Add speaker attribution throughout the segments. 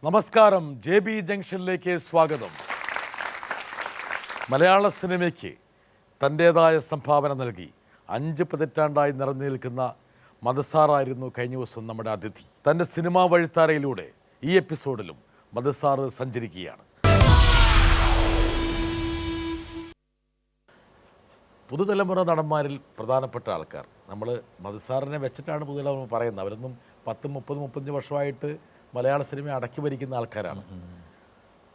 Speaker 1: നമസ്കാരം, JB ജംഗ്ഷനിലേക്ക് സ്വാഗതം. മലയാള സിനിമയ്ക്ക് തൻ്റേതായ സംഭാവന നൽകി 5 പതിറ്റാണ്ടായി നിറഞ്ഞു നിൽക്കുന്ന മധുസാറായിരുന്നു കഴിഞ്ഞ ദിവസം നമ്മുടെ അതിഥി. തൻ്റെ സിനിമാ വഴിത്താരയിലൂടെ ഈ എപ്പിസോഡിലും മധുസാറ് സഞ്ചരിക്കുകയാണ്. പുതുതലമുറ നടന്മാരിൽ പ്രധാനപ്പെട്ട ആൾക്കാർ, നമ്മൾ മധുസാറിനെ വെച്ചിട്ടാണ് പുതുതലമുറ പറയുന്നത്. അവരൊന്നും 10, 30, 35 വർഷമായിട്ട് മലയാള സിനിമയെ അടക്കി ഭരിക്കുന്ന ആൾക്കാരാണ്.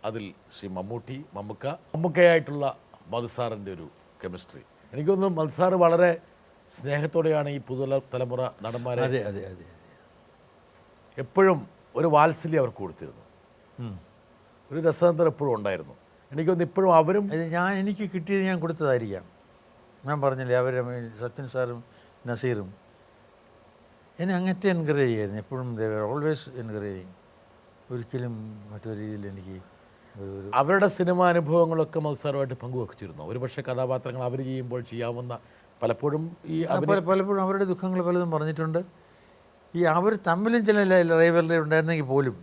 Speaker 1: അതിൽ ശ്രീ മമ്മൂക്കയായിട്ടുള്ള മധുസാറിൻ്റെ ഒരു കെമിസ്ട്രി, എനിക്ക് തോന്നുന്നു മധുസാറ് വളരെ സ്നേഹത്തോടെയാണ് ഈ പുതുതലമുറ നടന്മാരെ എപ്പോഴും ഒരു വാത്സല്യം അവർക്ക് കൊടുത്തിരുന്നു. ഒരു രസതന്ത്രം എപ്പോഴും ഉണ്ടായിരുന്നു. എനിക്ക് തോന്നുന്നു ഇപ്പോഴും അവരും
Speaker 2: എനിക്ക് കിട്ടിയത് ഞാൻ കൊടുത്തതായിരിക്കാം. ഞാൻ പറഞ്ഞില്ലേ, അവർ സത്യൻ സാറും നസീറും എന്നെ അങ്ങനത്തെ എൻകറേജ് ചെയ്യായിരുന്നു. എപ്പോഴും ഓൾവേസ് എൻകറേജിങ്. ഒരിക്കലും മറ്റൊരു രീതിയിൽ എനിക്ക്
Speaker 1: അവരുടെ സിനിമാ അനുഭവങ്ങളൊക്കെ മധുസാറുമായിട്ട് പങ്കുവെച്ചിരുന്നു. ഒരുപക്ഷെ കഥാപാത്രങ്ങൾ അവർ ചെയ്യുമ്പോൾ ചെയ്യാവുന്ന പലപ്പോഴും
Speaker 2: പലപ്പോഴും അവരുടെ ദുഃഖങ്ങൾ പലതും പറഞ്ഞിട്ടുണ്ട്. ഈ അവർ തമ്മിലും ചില റൈവലറി ഉണ്ടായിരുന്നെങ്കിൽ പോലും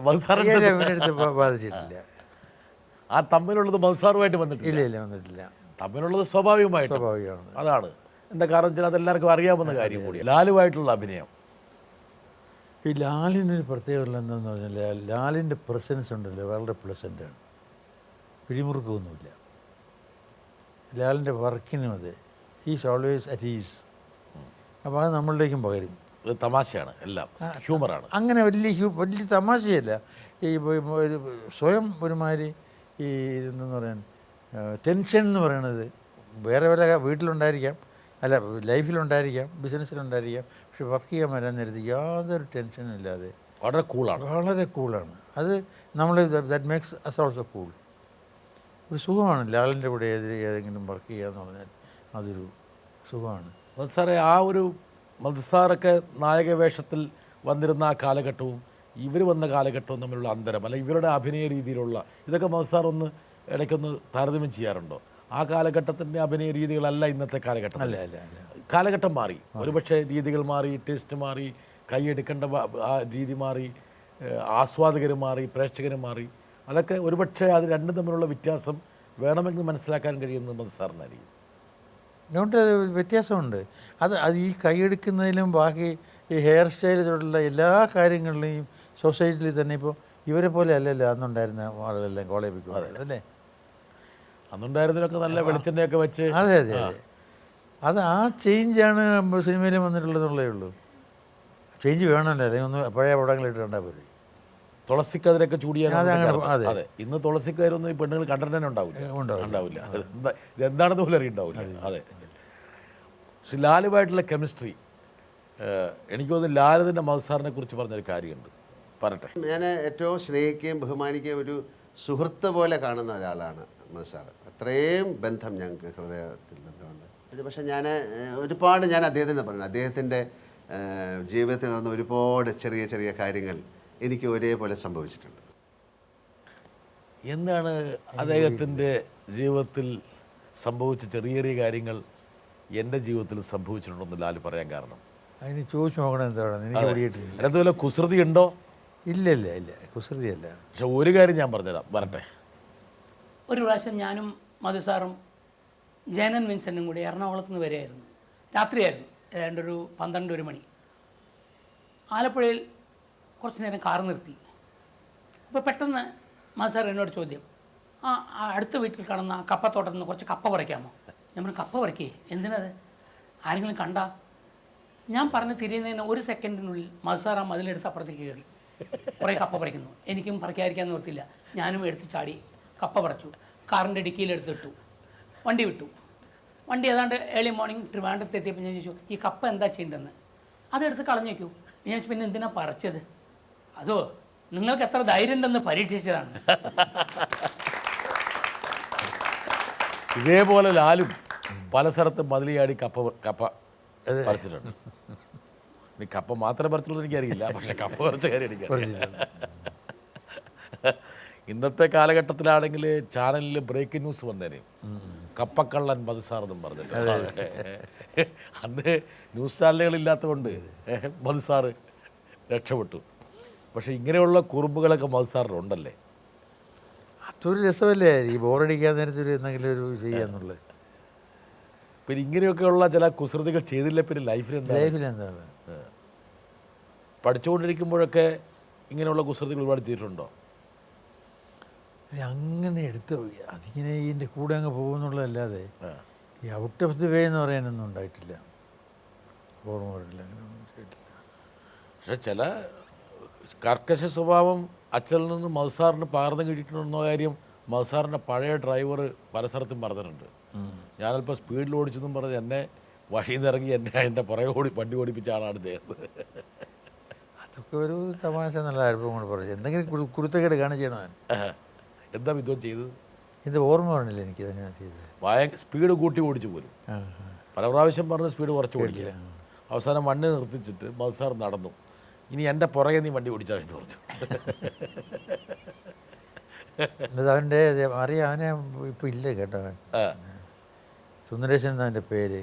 Speaker 2: അടുത്ത് ബാധിച്ചിട്ടില്ല.
Speaker 1: ആ തമ്മിലുള്ളത് മധുസാറുമായിട്ട് വന്നിട്ടില്ല.
Speaker 2: ഇല്ല വന്നിട്ടില്ല.
Speaker 1: തമ്മിലുള്ളത് സ്വാഭാവികമാണ്. അതാണ് എന്താ കാരണം വെച്ചാൽ അതെല്ലാവർക്കും അറിയാവുന്ന കാര്യം കൂടി. ലാലുവായിട്ടുള്ള അഭിനയം,
Speaker 2: ഈ ലാലിനൊരു പ്രത്യേകത എന്താണെന്ന് പറഞ്ഞാൽ ലാലിൻ്റെ പ്രസൻസ് ഉണ്ടല്ലോ, വളരെ പ്ലസൻ്റാണ്, പിരിമുറുക്കമൊന്നുമില്ല. ലാലിൻ്റെ വർക്കിനും അതെ, ഹീസ് ഓൾവേസ് അറ്റ് ഈസ്. അപ്പോൾ അത് നമ്മളിലേക്കും പകരും.
Speaker 1: തമാശയാണ്, എല്ലാം ഹ്യൂമറാണ്.
Speaker 2: അങ്ങനെ വലിയ തമാശയല്ല. ഈ സ്വയം ഒരുമാതിരി ഈ എന്തെന്ന് പറയാൻ ടെൻഷൻ എന്ന് പറയണത് വേറെ വല്ല വീട്ടിലുണ്ടായിരിക്കാം, അല്ല ലൈഫിലുണ്ടായിരിക്കാം, ബിസിനസ്സിലുണ്ടായിരിക്കാം, പക്ഷെ വർക്ക് ചെയ്യാൻ വരാൻ നേരത്ത് യാതൊരു ടെൻഷനും ഇല്ലാതെ
Speaker 1: വളരെ കൂളാണ്.
Speaker 2: അത് നമ്മൾ that makes us also cool. ഒരു സുഖമാണ് ലാലിൻ്റെ കൂടെ ഏതെങ്കിലും വർക്ക് ചെയ്യാന്ന് പറഞ്ഞാൽ അതൊരു സുഖമാണ്.
Speaker 1: മധുസാറെ, ആ ഒരു മധുസാറൊക്കെ നായക വേഷത്തിൽ വന്നിരുന്ന ആ കാലഘട്ടവും ഇവർ വന്ന കാലഘട്ടവും തമ്മിലുള്ള അന്തരം, അല്ല ഇവരുടെ അഭിനയ രീതിയിലുള്ള ഇതൊക്കെ മധുസാർ ഒന്ന് ഇടയ്ക്കൊന്ന് താരതമ്യം ചെയ്യാറുണ്ടോ? ആ കാലഘട്ടത്തിൻ്റെ അഭിനയ രീതികളല്ല ഇന്നത്തെ കാലഘട്ടം. കാലഘട്ടം മാറി, ഒരുപക്ഷെ രീതികൾ മാറി, ടേസ്റ്റ് മാറി, കൈയെടുക്കേണ്ട ആ രീതി മാറി, ആസ്വാദകർ മാറി, പ്രേക്ഷകർ മാറി. അതൊക്കെ ഒരുപക്ഷെ അത് രണ്ടും തമ്മിലുള്ള വ്യത്യാസം വേണമെങ്കിൽ മനസ്സിലാക്കാൻ കഴിയുന്നത് മധുസാറിനായിരിക്കും.
Speaker 2: അതുകൊണ്ട് വ്യത്യാസമുണ്ട്. അത് ഈ കൈയെടുക്കുന്നതിലും ബാക്കി ഈ ഹെയർ സ്റ്റൈലിലുള്ള എല്ലാ കാര്യങ്ങളിലെയും സൊസൈറ്റിയിൽ തന്നെ ഇപ്പോൾ ഇവരെ പോലെ അല്ലല്ലോ അന്നുണ്ടായിരുന്ന ആളുകളെല്ലാം കോളേജിൽ അല്ലേ.
Speaker 1: അന്നുണ്ടായിരുന്നതിനൊക്കെ നല്ല വെളിച്ചെണ്ണയൊക്കെ വെച്ച്
Speaker 2: അതെ. അത് ആ ചേഞ്ചാണ് സിനിമയിൽ വന്നിട്ടുള്ളതെന്നുള്ളേ ഉള്ളൂ. ചേഞ്ച് വേണമല്ലോ, അല്ലെങ്കിൽ ഒന്ന് പഴയ പടങ്ങളിട്ട് കണ്ടാൽ പോരെ.
Speaker 1: തുളസിക്കതിരൊക്കെ ചൂടിയാൽ അതെ. ഇന്ന് തുളസിക്കതിരൊന്നും ഈ പെണ്ണുങ്ങൾ കണ്ടിട്ട് തന്നെ ഉണ്ടാവില്ല. ഇതെന്താണെന്ന് പോലും അറിയുണ്ടാവില്ല. അതെ. പക്ഷെ ലാലുവായിട്ടുള്ള കെമിസ്ട്രി, എനിക്ക് തോന്നുന്നു ലാലിൻ്റെ മധുസാറിനെ കുറിച്ച് പറഞ്ഞൊരു കാര്യമുണ്ട്, പറയട്ടെ.
Speaker 3: ഞാൻ ഏറ്റവും സ്നേഹിക്കുകയും ബഹുമാനിക്കുകയും ഒരു സുഹൃത്ത് പോലെ കാണുന്ന ഒരാളാണ് മധുസാർ. അത്രയും ബന്ധം ഞങ്ങൾക്ക് ഹൃദയത്തിൽ ബന്ധമുണ്ട്. പക്ഷേ ഒരുപാട് ഞാൻ അദ്ദേഹത്തിൻ്റെ പറഞ്ഞു, അദ്ദേഹത്തിൻ്റെ ജീവിതത്തിൽ നടന്ന ഒരുപാട് ചെറിയ ചെറിയ കാര്യങ്ങൾ എനിക്ക് ഒരേപോലെ സംഭവിച്ചിട്ടുണ്ട്.
Speaker 1: എന്താണ് അദ്ദേഹത്തിൻ്റെ ജീവിതത്തിൽ സംഭവിച്ച ചെറിയ ചെറിയ കാര്യങ്ങൾ എൻ്റെ ജീവിതത്തിൽ സംഭവിച്ചിട്ടുണ്ടെന്ന് ലാല് പറയാൻ കാരണം?
Speaker 2: അതിന് ചോദിച്ചു നോക്കണം എന്താണ്, എനിക്ക്
Speaker 1: അതുപോലെ കുസൃതി ഉണ്ടോ?
Speaker 2: ഇല്ല കുസൃതിയല്ല.
Speaker 1: പക്ഷെ ഒരു കാര്യം ഞാൻ പറഞ്ഞുതരാം, വരട്ടെ.
Speaker 4: ഒരു പ്രാവശ്യം ഞാനും മധുസാറും ജയനൻ വിൻസെൻറ്റും കൂടി എറണാകുളത്ത് നിന്ന് വരികയായിരുന്നു. രാത്രിയായിരുന്നു, ഏതാണ്ട് ഒരു 12 മണി. ആലപ്പുഴയിൽ കുറച്ച് നേരം കാർ നിർത്തി. അപ്പോൾ പെട്ടെന്ന് മധുസാർ എന്നോട് ചോദ്യം, അടുത്ത വീട്ടിൽ കാണുന്ന ആ കപ്പത്തോട്ടത്തിൽ നിന്ന് കുറച്ച് കപ്പ പറിക്കാമോ? ഞാൻ പറഞ്ഞു, കപ്പ പറിക്കേ? എന്തിനത്? ആരെങ്കിലും കണ്ടാ? ഞാൻ പറഞ്ഞ് തിരിയുന്നതിന് 1 സെക്കൻഡിനുള്ളിൽ മധുസാർ ആ മതിലെടുത്ത് അപ്പുറത്തേക്ക് കയറി കുറേ കപ്പ പറിക്കുന്നു. എനിക്കും പറിക്കാതിരിക്കാൻ നിർത്തില്ല. ഞാനും എടുത്ത് ചാടി കപ്പ പറിച്ചു. കാറിൻ്റെ ഡിക്കിയിലെടുത്തിട്ടു, വണ്ടി വിട്ടു. വണ്ടി ഏതാണ്ട് ഏർലി മോർണിംഗ് ട്രിവാൻഡ്രത്ത് എത്തിയപ്പോൾ ഞാൻ ചോദിച്ചു, ഈ കപ്പ എന്താ ചെയ്യേണ്ടതെന്ന്. അതെടുത്ത് കളഞ്ഞു വയ്ക്കൂ. ഞാൻ പിന്നെ എന്തിനാ പറിച്ചത്? അതോ നിങ്ങൾക്ക് എത്ര ധൈര്യം ഉണ്ടെന്ന് പരീക്ഷിച്ചതാണ്.
Speaker 1: ഇതേപോലെ ലാലും പല സ്ഥലത്തും മതിലിയാടി കപ്പ പറിച്ചിട്ടുണ്ട്. ഇനി കപ്പ മാത്രമേ പറിച്ചുള്ളൂ എനിക്കറിയില്ല, പക്ഷെ കപ്പ പറിച്ച കാര്യം എനിക്കറിയില്ല. ഇന്നത്തെ കാലഘട്ടത്തിലാണെങ്കിൽ ചാനലിൽ ബ്രേക്കിംഗ് ന്യൂസ് വന്നേനെ, കപ്പക്കള്ളൻ മധുസാറെന്നും പറഞ്ഞിട്ട്. അന്ന് ന്യൂസ് ചാനലുകളില്ലാത്തതുകൊണ്ട് മധുസാറ് രക്ഷപ്പെട്ടു. പക്ഷേ ഇങ്ങനെയുള്ള കുറുമ്പുകളൊക്കെ മധുസാറിനുണ്ടല്ലേ?
Speaker 2: അതൊരു രസമല്ലേ ഈ ബോറടിക്കാൻ നേരത്തൊരു എന്തെങ്കിലും ഒരു ചെയ്യാന്നുള്ളത്.
Speaker 1: പിന്നെ ഇങ്ങനെയൊക്കെയുള്ള ചില കുസൃതികൾ ചെയ്തില്ല പിന്നെ ലൈഫിലെന്താണ്?
Speaker 2: ലൈഫിലെന്താണ്
Speaker 1: പഠിച്ചുകൊണ്ടിരിക്കുമ്പോഴൊക്കെ ഇങ്ങനെയുള്ള കുസൃതികൾ ഒരുപാട് ചെയ്തിട്ടുണ്ടോ?
Speaker 2: അങ്ങനെ എടുത്ത് അതിങ്ങനെ ഇതിൻ്റെ കൂടെ അങ്ങ് പോകുന്നുള്ളതല്ലാതെ ഈ ഔട്ട് ഓഫ് ദി വേ എന്ന് പറയാനൊന്നും ഉണ്ടായിട്ടില്ല. ഓർമ്മ വരില്ല, അങ്ങനെ ഒന്നും ചെയ്തിട്ടില്ല.
Speaker 1: പക്ഷെ ചില കർക്കശ സ്വഭാവം അച്ഛനിൽ നിന്ന് മധുസാറിന് പകർന്നു കിട്ടിയിട്ടുണ്ടെന്ന കാര്യം മധുസാറിൻ്റെ പഴയ ഡ്രൈവർ പല സ്ഥലത്തും പറഞ്ഞിട്ടുണ്ട്. ഞാനല്പം സ്പീഡിൽ ഓടിച്ചെന്നും പറഞ്ഞ് എന്നെ വഴിയിൽ നിന്ന് ഇറങ്ങി എന്നെ എൻ്റെ പുറകെ വണ്ടി ഓടിപ്പിച്ച ആളാണ് ഇദ്ദേഹം.
Speaker 2: അതൊക്കെ ഒരു തമാശ എന്നുള്ള അനുഭവം കൊണ്ട് പറഞ്ഞു. എന്തെങ്കിലും കുരുത്തക്കേട് കാണിക്കണം ഞാൻ.
Speaker 1: എന്താ വിദ്വാൻ ചെയ്തത്?
Speaker 2: ഇത് ഓർമ്മ പറഞ്ഞില്ല എനിക്ക് ഇതെങ്ങനെ ചെയ്തത്.
Speaker 1: സ്പീഡ് കൂട്ടി ഓടിച്ചു പോലും. പല പ്രാവശ്യം പറഞ്ഞ് സ്പീഡ് കുറച്ച് ഓടിക്കില്ല. അവസാനം വണ്ടി നിർത്തിച്ചിട്ട് മധുസാർ നടന്നു. ഇനി എൻ്റെ പുറകെ നീ വണ്ടി ഓടിച്ചാൽ എന്ന് പറഞ്ഞു.
Speaker 2: അവൻ്റെ അറിയാം, അവനെ ഇപ്പം ഇല്ല കേട്ടോ. അവൻ സുന്ദരേശൻ എന്നാ എൻ്റെ പേര്.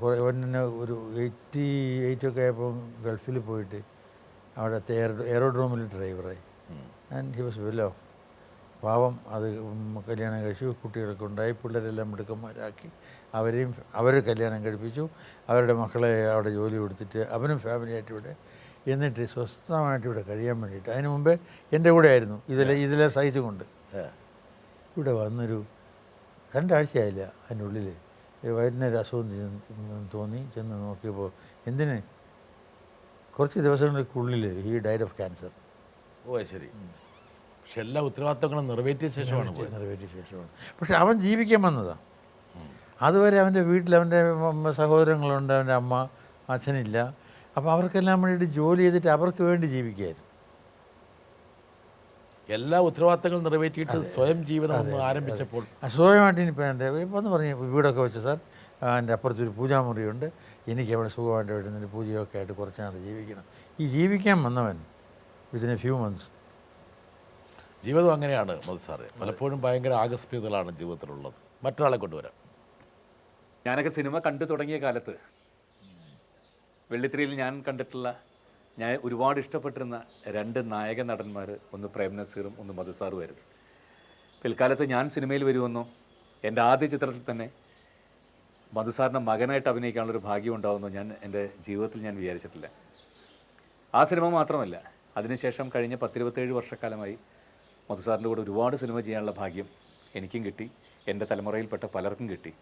Speaker 2: കുറേ അവനെ ഒരു 88 ഒക്കെ ആയപ്പോൾ ഗൾഫിൽ പോയിട്ട് അവിടുത്തെ എയറോഡ്രോമിൽ ഡ്രൈവറായി. And he was well off. പാവം അത് കല്യാണം കഴിച്ചു, കുട്ടികളൊക്കെ ഉണ്ടായി, പിള്ളേരെല്ലാം മിടുക്കന്മാരാക്കി. അവർ കല്യാണം കഴിപ്പിച്ചു, അവരുടെ മക്കളെ അവിടെ ജോലി കൊടുത്തിട്ട് അവനും ഫാമിലിയായിട്ട് ഇവിടെ എന്നിട്ട് സ്വസ്ഥമായിട്ട് ഇവിടെ കഴിയാൻ വേണ്ടിയിട്ട്. അതിന് മുമ്പേ എൻ്റെ കൂടെ ആയിരുന്നു ഇതിലെ സൈറ്റ് കൊണ്ട്. ഇവിടെ വന്നൊരു 2 ആഴ്ചയായില്ല അതിനുള്ളിൽ വയറ്റിനൊരു അസുഖം തോന്നി. ചെന്ന് നോക്കിയപ്പോൾ എന്തിന് കുറച്ച് ദിവസങ്ങൾക്കുള്ളിൽ ഹി ഡൈഡ് ഓഫ് ക്യാൻസർ.
Speaker 1: ഓ ശരി. പക്ഷെ എല്ലാ ഉത്തരവാദിത്തങ്ങളും നിറവേറ്റിയ ശേഷമാണ്.
Speaker 2: പക്ഷെ അവൻ ജീവിക്കാൻ വന്നതാണ്. അതുവരെ അവൻ്റെ വീട്ടിൽ അവൻ്റെ സഹോദരങ്ങളുണ്ട്, അവൻ്റെ അമ്മ അച്ഛനില്ല. അപ്പോൾ അവർക്കെല്ലാം വേണ്ടിയിട്ട് ജോലി ചെയ്തിട്ട് അവർക്ക് വേണ്ടി ജീവിക്കുകയായിരുന്നു.
Speaker 1: എല്ലാ ഉത്തരവാദിത്തങ്ങളും നിറവേറ്റിയിട്ട് സ്വയം ജീവിതം ഒന്ന് ആരംഭിച്ചപ്പോൾ
Speaker 2: സ്വയമായിട്ട് ഇനിയിപ്പോൾ എൻ്റെ ഇപ്പോൾ എന്ന് പറഞ്ഞ് വീടൊക്കെ വെച്ച് സാർ, എൻ്റെ അപ്പുറത്തൊരു പൂജാമുറിയുണ്ട്, എനിക്ക് അവിടെ സുഖമായിട്ട് വരുന്നൊരു പൂജയൊക്കെ ആയിട്ട് കുറച്ച് നാൾ ജീവിക്കണം. ഈ ജീവിക്കാൻ വന്നവൻ വിതിൻ എ ഫ്യൂ മന്ത്സ്.
Speaker 1: ജീവിതം അങ്ങനെയാണ് മധുസാറെ. പലപ്പോഴും ഭയങ്കര ആകസ്മികതകളാണ് ജീവിതത്തിലുള്ളത്. മറ്റൊരാളെ കൊണ്ടുവരാം.
Speaker 5: ഞാനൊക്കെ സിനിമ കണ്ടു തുടങ്ങിയ കാലത്ത് വെള്ളിത്തിരയിൽ ഞാൻ കണ്ടിട്ടുള്ള, ഞാൻ ഒരുപാട് ഇഷ്ടപ്പെട്ടിരുന്ന 2 നായക നടന്മാർ, ഒന്ന് പ്രേം നസീറും ഒന്ന് മധുസാറുമായിരുന്നു. പിൽക്കാലത്ത് ഞാൻ സിനിമയിൽ വരുമെന്നോ എൻ്റെ ആദ്യ ചിത്രത്തിൽ തന്നെ മധുസാറിൻ്റെ മകനായിട്ട് അഭിനയിക്കാനുള്ളൊരു ഭാഗ്യം ഉണ്ടാകുമെന്നോ ഞാൻ എൻ്റെ ജീവിതത്തിൽ ഞാൻ വിചാരിച്ചിട്ടില്ല. ആ സിനിമ മാത്രമല്ല, അതിനുശേഷം കഴിഞ്ഞ 10-27 വർഷക്കാലമായി മധുസാറിൻ്റെ കൂടെ ഒരുപാട് സിനിമ ചെയ്യാനുള്ള ഭാഗ്യം എനിക്കും കിട്ടി, എൻ്റെ തലമുറയിൽപ്പെട്ട പലർക്കും കിട്ടി.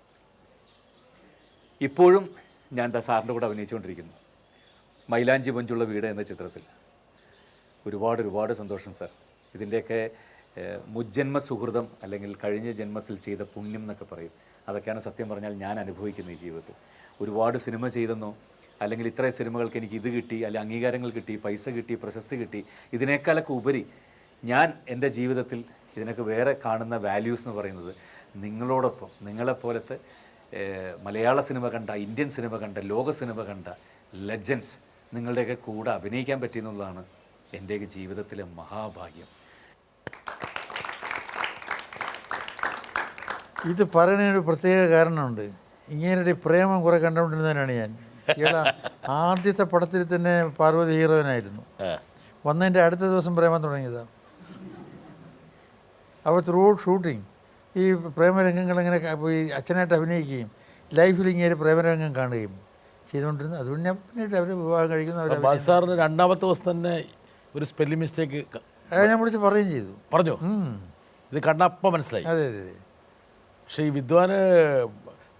Speaker 5: ഇപ്പോഴും ഞാൻ സാറിൻ്റെ കൂടെ അഭിനയിച്ചുകൊണ്ടിരിക്കുന്നു. മൈലാഞ്ചി മഞ്ചുള്ള വീട് എന്ന ചിത്രത്തിൽ ഒരുപാട് സന്തോഷം സാർ. ഇതിൻ്റെയൊക്കെ മുജ്ജന്മ സുഹൃതം അല്ലെങ്കിൽ കഴിഞ്ഞ ജന്മത്തിൽ ചെയ്ത പുണ്യം എന്നൊക്കെ പറയും. അതൊക്കെയാണ് സത്യം പറഞ്ഞാൽ ഞാൻ അനുഭവിക്കുന്ന ഈ ജീവിതത്തിൽ. ഒരുപാട് സിനിമ ചെയ്തെന്നോ അല്ലെങ്കിൽ ഇത്രയും സിനിമകൾക്ക് എനിക്ക് ഇത് കിട്ടി, അല്ലെങ്കിൽ അംഗീകാരങ്ങൾ കിട്ടി, പൈസ കിട്ടി, പ്രശസ്തി കിട്ടി, ഇതിനേക്കാളൊക്കെ ഉപരി ഞാൻ എൻ്റെ ജീവിതത്തിൽ ഇതിനൊക്കെ വേറെ കാണുന്ന വാല്യൂസ് എന്ന് പറയുന്നത് നിങ്ങളോടൊപ്പം, നിങ്ങളെപ്പോലത്തെ മലയാള സിനിമ കണ്ട, ഇന്ത്യൻ സിനിമ കണ്ട, ലോക സിനിമ കണ്ട ലെജൻഡ്സ് നിങ്ങളുടെയൊക്കെ കൂടെ അഭിനയിക്കാൻ പറ്റിയെന്നുള്ളതാണ് എൻ്റെയൊക്കെ ജീവിതത്തിലെ മഹാഭാഗ്യം.
Speaker 2: ഇത് പറയുന്നതിനൊരു പ്രത്യേക കാരണമുണ്ട്. ഇങ്ങനെയൊരു പ്രേമം കുറെ കണ്ടുകൊണ്ടിരുന്നതിനാണ് ഞാൻ. ആദ്യത്തെ പടത്തിൽ തന്നെ പാർവതി ഹീറോയിനായിരുന്നു. വന്നതിൻ്റെ അടുത്ത ദിവസം പ്രേമം തുടങ്ങിയതാണ്. അപ്പോൾ ത്രൂ ഷൂട്ടിങ് ഈ പ്രേമരംഗങ്ങൾ ഇങ്ങനെ പോയി അച്ഛനായിട്ട് അഭിനയിക്കുകയും ലൈഫിൽ ഇങ്ങനെ പ്രേമരംഗം കാണുകയും ചെയ്തുകൊണ്ടിരുന്നു. അതുകൊണ്ട് ഞാൻ പിന്നീട് അവർ വിവാഹം കഴിക്കുന്ന
Speaker 1: സാറിന് 2ാമത്തെ ദിവസം തന്നെ ഒരു സ്പെല്ലിംഗ് മിസ്റ്റേക്ക്
Speaker 2: ഞാൻ വിളിച്ച് പറയുകയും ചെയ്തു.
Speaker 1: പറഞ്ഞോ? ഇത് കണ്ടപ്പോൾ മനസ്സിലായി.
Speaker 2: അതെ അതെ അതെ.
Speaker 1: പക്ഷേ ഈ വിദ്വാന്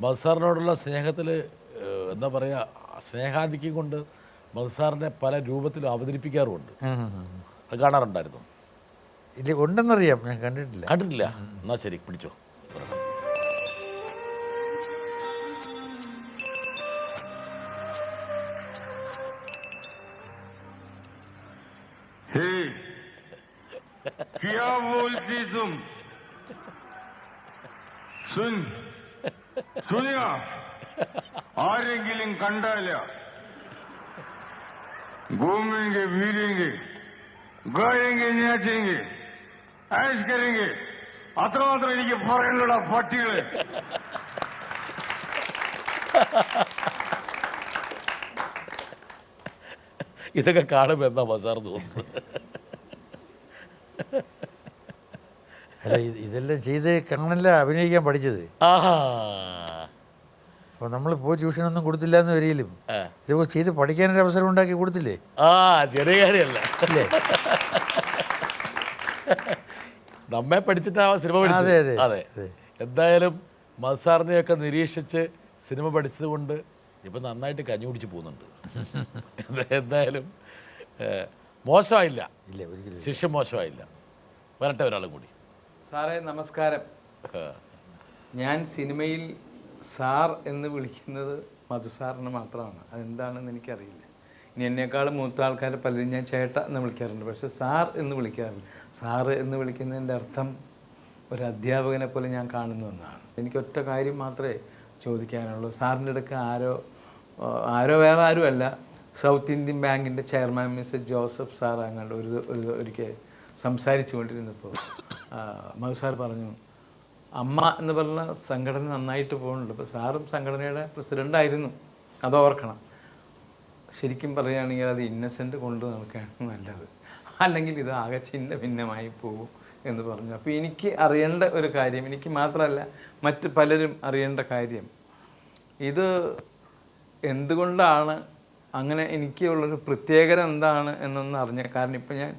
Speaker 1: മധുസാറിനോടുള്ള സ്നേഹത്തിൽ എന്താ പറയുക, സ്നേഹാധിക്യം കൊണ്ട് മധുസാറിനെ പല രൂപത്തിലും അവതരിപ്പിക്കാറുമുണ്ട്. അത് കാണാറുണ്ടായിരുന്നു?
Speaker 2: ഇല്ല, ഉണ്ടെന്നറിയാം, ഞാൻ കണ്ടിട്ടില്ല.
Speaker 1: കണ്ടിട്ടില്ല? എന്നാൽ ശരി, പിടിച്ചോ.
Speaker 6: क्या बोलती तुम? सुनिया ആരെങ്കിലും കണ്ടാല घूमेंगे फिरेंगे गाएंगे नाचेंगे ऐश करेंगे അത്രമാത്രം എനിക്ക് പറയണ്ടടാ പട്ടികളെ.
Speaker 1: ഇതൊക്കെ കാണുമ്പോൾ എന്താ മസാർ തോന്നുന്നത്?
Speaker 2: അല്ല ഇതെല്ലാം ചെയ്ത് കാണല്ല അഭിനയിക്കാൻ പഠിച്ചത്.
Speaker 1: ആഹാ,
Speaker 2: അപ്പോൾ നമ്മൾ പോയി ട്യൂഷനൊന്നും കൊടുത്തില്ല എന്ന് വരികയിലും ഇതൊക്കെ ചെയ്ത് പഠിക്കാനൊരു അവസരം ഉണ്ടാക്കി കൊടുത്തില്ലേ?
Speaker 1: ആ ചെറിയ കാര്യമല്ല.
Speaker 2: അല്ലേ?
Speaker 1: നമ്മെ പഠിച്ചിട്ടാണ് സിനിമ പഠിച്ചത്.
Speaker 2: അതെ, അതെ,
Speaker 1: അതെ.
Speaker 2: അതെ.
Speaker 1: എന്തായാലും മസാറിനെയൊക്കെ നിരീക്ഷിച്ച് സിനിമ പഠിച്ചത് കൊണ്ട് ഇപ്പം നന്നായിട്ട് കഞ്ഞി കുടിച്ച് പോകുന്നുണ്ട്. എന്തായാലും മോശമായില്ല,
Speaker 2: ഇല്ല ഒരിക്കലും.
Speaker 1: ശിഷ്യം മോശമായില്ല. വരട്ടെ ഒരാളും കൂടി.
Speaker 7: സാറേ നമസ്കാരം. ഞാൻ സിനിമയിൽ സാർ എന്ന് വിളിക്കുന്നത് മധുസാറിന് മാത്രമാണ്. അതെന്താണെന്ന് എനിക്കറിയില്ല. ഇനി എന്നെക്കാളും മൂത്ത ആൾക്കാർ പലരും ഞാൻ ചേട്ട എന്ന് വിളിക്കാറുണ്ട്, പക്ഷെ സാർ എന്ന് വിളിക്കാറില്ല. സാറ് എന്ന് വിളിക്കുന്നതിൻ്റെ അർത്ഥം ഒരു അധ്യാപകനെ പോലെ ഞാൻ കാണുന്നു എന്നാണ്. എനിക്ക് ഒറ്റ കാര്യം മാത്രമേ ചോദിക്കാനുള്ളൂ. സാറിൻ്റെ അടുക്ക് ആരോ വേറെ ആരുമല്ല, സൗത്ത് ഇന്ത്യൻ ബാങ്കിൻ്റെ ചെയർമാൻ മിസ്റ്റർ ജോസഫ് സാർ അങ്ങോട്ട് ഒരിക്കൽ സംസാരിച്ചു കൊണ്ടിരുന്നപ്പോൾ മധുസാർ പറഞ്ഞു, അമ്മ എന്ന് പറഞ്ഞ സംഘടന നന്നായിട്ട് പോകുന്നുണ്ട്. ഇപ്പോൾ സാറും സംഘടനയുടെ പ്രസിഡൻ്റായിരുന്നു, അത് ഓർക്കണം. ശരിക്കും പറയുകയാണെങ്കിൽ അത് ഇന്നസെൻ്റ് കൊണ്ട് നടക്കുകയാണ് നല്ലത്, അല്ലെങ്കിൽ ഇത് ആകെ ചിന്ന ഭിന്നമായി പോകും എന്ന് പറഞ്ഞു. അപ്പോൾ എനിക്ക് അറിയേണ്ട ഒരു കാര്യം, എനിക്ക് മാത്രമല്ല മറ്റ് പലരും അറിയേണ്ട കാര്യം, ഇത് എന്തുകൊണ്ടാണ് അങ്ങനെ, എനിക്കുള്ളൊരു പ്രത്യേകത എന്താണ് എന്നൊന്ന് അറിഞ്ഞ. കാരണം ഇപ്പം ഞാൻ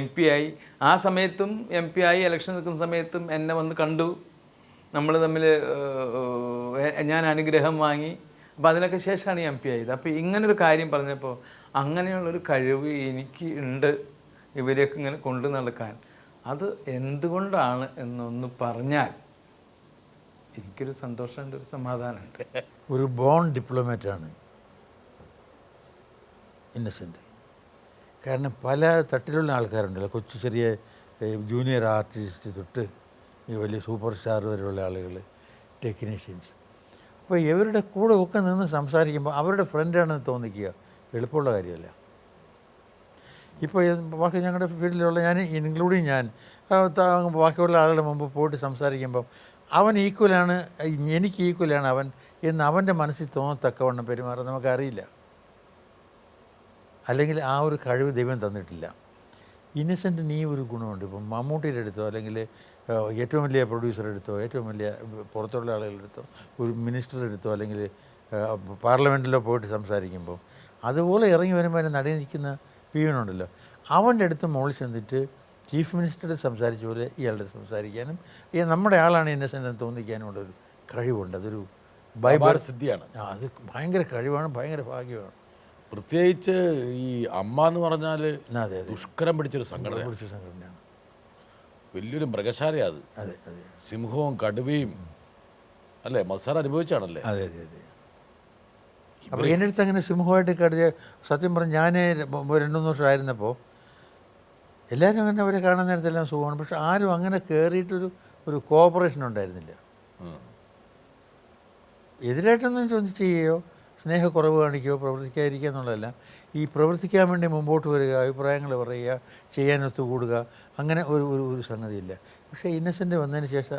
Speaker 7: MP ആയി, ആ സമയത്തും MP ആയി ഇലക്ഷൻ നിൽക്കുന്ന സമയത്തും എന്നെ വന്ന് കണ്ടു, നമ്മൾ തമ്മിൽ ഞാൻ അനുഗ്രഹം വാങ്ങി. അപ്പോൾ അതിനൊക്കെ ശേഷമാണ് MP ആയത്. അപ്പോൾ ഇങ്ങനൊരു കാര്യം പറഞ്ഞപ്പോൾ അങ്ങനെയുള്ളൊരു കഴിവ് എനിക്ക് ഉണ്ട് ഇവരെയൊക്കെ ഇങ്ങനെ കൊണ്ടു നടക്കാൻ. അത് എന്തുകൊണ്ടാണ് എന്നൊന്ന് പറഞ്ഞാൽ എനിക്കൊരു സന്തോഷമുണ്ട്, ഒരു സമാധാനമുണ്ട്.
Speaker 2: ഒരു ബോൺ ഡിപ്ലോമാറ്റാണ് ഇന്നസെൻ്റ്. കാരണം പല തട്ടിലുള്ള ആൾക്കാരുണ്ടല്ലോ, കൊച്ചു ചെറിയ ജൂനിയർ ആർട്ടിസ്റ്റ് തൊട്ട് ഈ വലിയ സൂപ്പർ സ്റ്റാർ വരെയുള്ള ആളുകൾ, ടെക്നീഷ്യൻസ്. അപ്പോൾ ഇവരുടെ കൂടെ ഒക്കെ നിന്ന് സംസാരിക്കുമ്പോൾ അവരുടെ ഫ്രണ്ടാണെന്ന് തോന്നിക്കുക എളുപ്പമുള്ള കാര്യമല്ല. ഇപ്പോൾ ബാക്കി ഞങ്ങളുടെ ഫീൽഡിലുള്ള ഞാൻ ഇൻക്ലൂഡിങ് ഞാൻ ബാക്കിയുള്ള ആളുകളുടെ മുമ്പ് പോയിട്ട് സംസാരിക്കുമ്പം അവൻ ഈക്വലാണ്, എനിക്ക് ഈക്വലാണ് അവൻ എന്ന് അവൻ്റെ മനസ്സിൽ തോന്നത്തക്കവണ്ണം പെരുമാറാൻ നമുക്കറിയില്ല. അല്ലെങ്കിൽ ആ ഒരു കഴിവ് ദൈവം തന്നിട്ടില്ല. ഇന്നസെൻറ്റിന് ഈ ഒരു ഗുണമുണ്ട്. ഇപ്പം മമ്മൂട്ടിയുടെ അടുത്തോ അല്ലെങ്കിൽ ഏറ്റവും വലിയ പ്രൊഡ്യൂസർ എടുത്തോ, ഏറ്റവും വലിയ പുറത്തുള്ള ആളുകളെടുത്തോ, ഒരു മിനിസ്റ്റർ എടുത്തോ, അല്ലെങ്കിൽ പാർലമെൻറ്റിലോ പോയിട്ട് സംസാരിക്കുമ്പോൾ അതുപോലെ ഇറങ്ങി വരുമ്പോൾ അതിനെ നടി നിൽക്കുന്ന പിയൂണുണ്ടല്ലോ, അവൻ്റെ അടുത്ത് മുകളിൽ ചെന്നിട്ട് ചീഫ് മിനിസ്റ്ററുടെ സംസാരിച്ച പോലെ ഇയാളുടെ സംസാരിക്കാനും നമ്മുടെ ആളാണ് ഇന്നസെൻ്റ് എന്ന് തോന്നിക്കാനും ഉള്ളൊരു കഴിവുണ്ട്. അതൊരു ബൈബിൾ
Speaker 1: സിദ്ധിയാണ്.
Speaker 2: അത് ഭയങ്കര കഴിവാണ്, ഭയങ്കര ഭാഗ്യമാണ്.
Speaker 1: പ്രത്യേകിച്ച് ഈ അമ്മ എന്ന് പറഞ്ഞാൽ
Speaker 2: അതെ,
Speaker 1: ദുഷ്കരം പിടിച്ചൊരു സംഘടന,
Speaker 2: പിടിച്ച സംഘടനയാണ്.
Speaker 1: വലിയൊരു മൃഗശാലയാണ് അത്.
Speaker 2: അതെ അതെ,
Speaker 1: സിംഹവും കടുവയും അല്ലേ മത്സരം അനുഭവിച്ചാണല്ലേ?
Speaker 2: അതെ അതെ അതെ. അപ്പോൾ എൻ്റെ അടുത്ത് അങ്ങനെ സിംഹമായിട്ട് കടിച്ച, സത്യം പറഞ്ഞ് ഞാൻ 2-3 വർഷമായിരുന്നപ്പോൾ എല്ലാവരും അങ്ങനെ അവരെ കാണാൻ നേരത്തെല്ലാം സുഖമാണ്, പക്ഷെ ആരും അങ്ങനെ കയറിയിട്ടൊരു കോഓപ്പറേഷൻ ഉണ്ടായിരുന്നില്ല. എതിരായിട്ടൊന്നും ചെയ്യുകയോ സ്നേഹക്കുറവ് കാണിക്കുകയോ പ്രവർത്തിക്കാതിരിക്കുക എന്നുള്ളതല്ല, ഈ പ്രവർത്തിക്കാൻ വേണ്ടി മുമ്പോട്ട് വരിക, അഭിപ്രായങ്ങൾ പറയുക, ചെയ്യാൻ ഒത്തുകൂടുക, അങ്ങനെ ഒരു സംഗതിയില്ല. പക്ഷേ ഇന്നസെൻ്റ് വന്നതിന് ശേഷം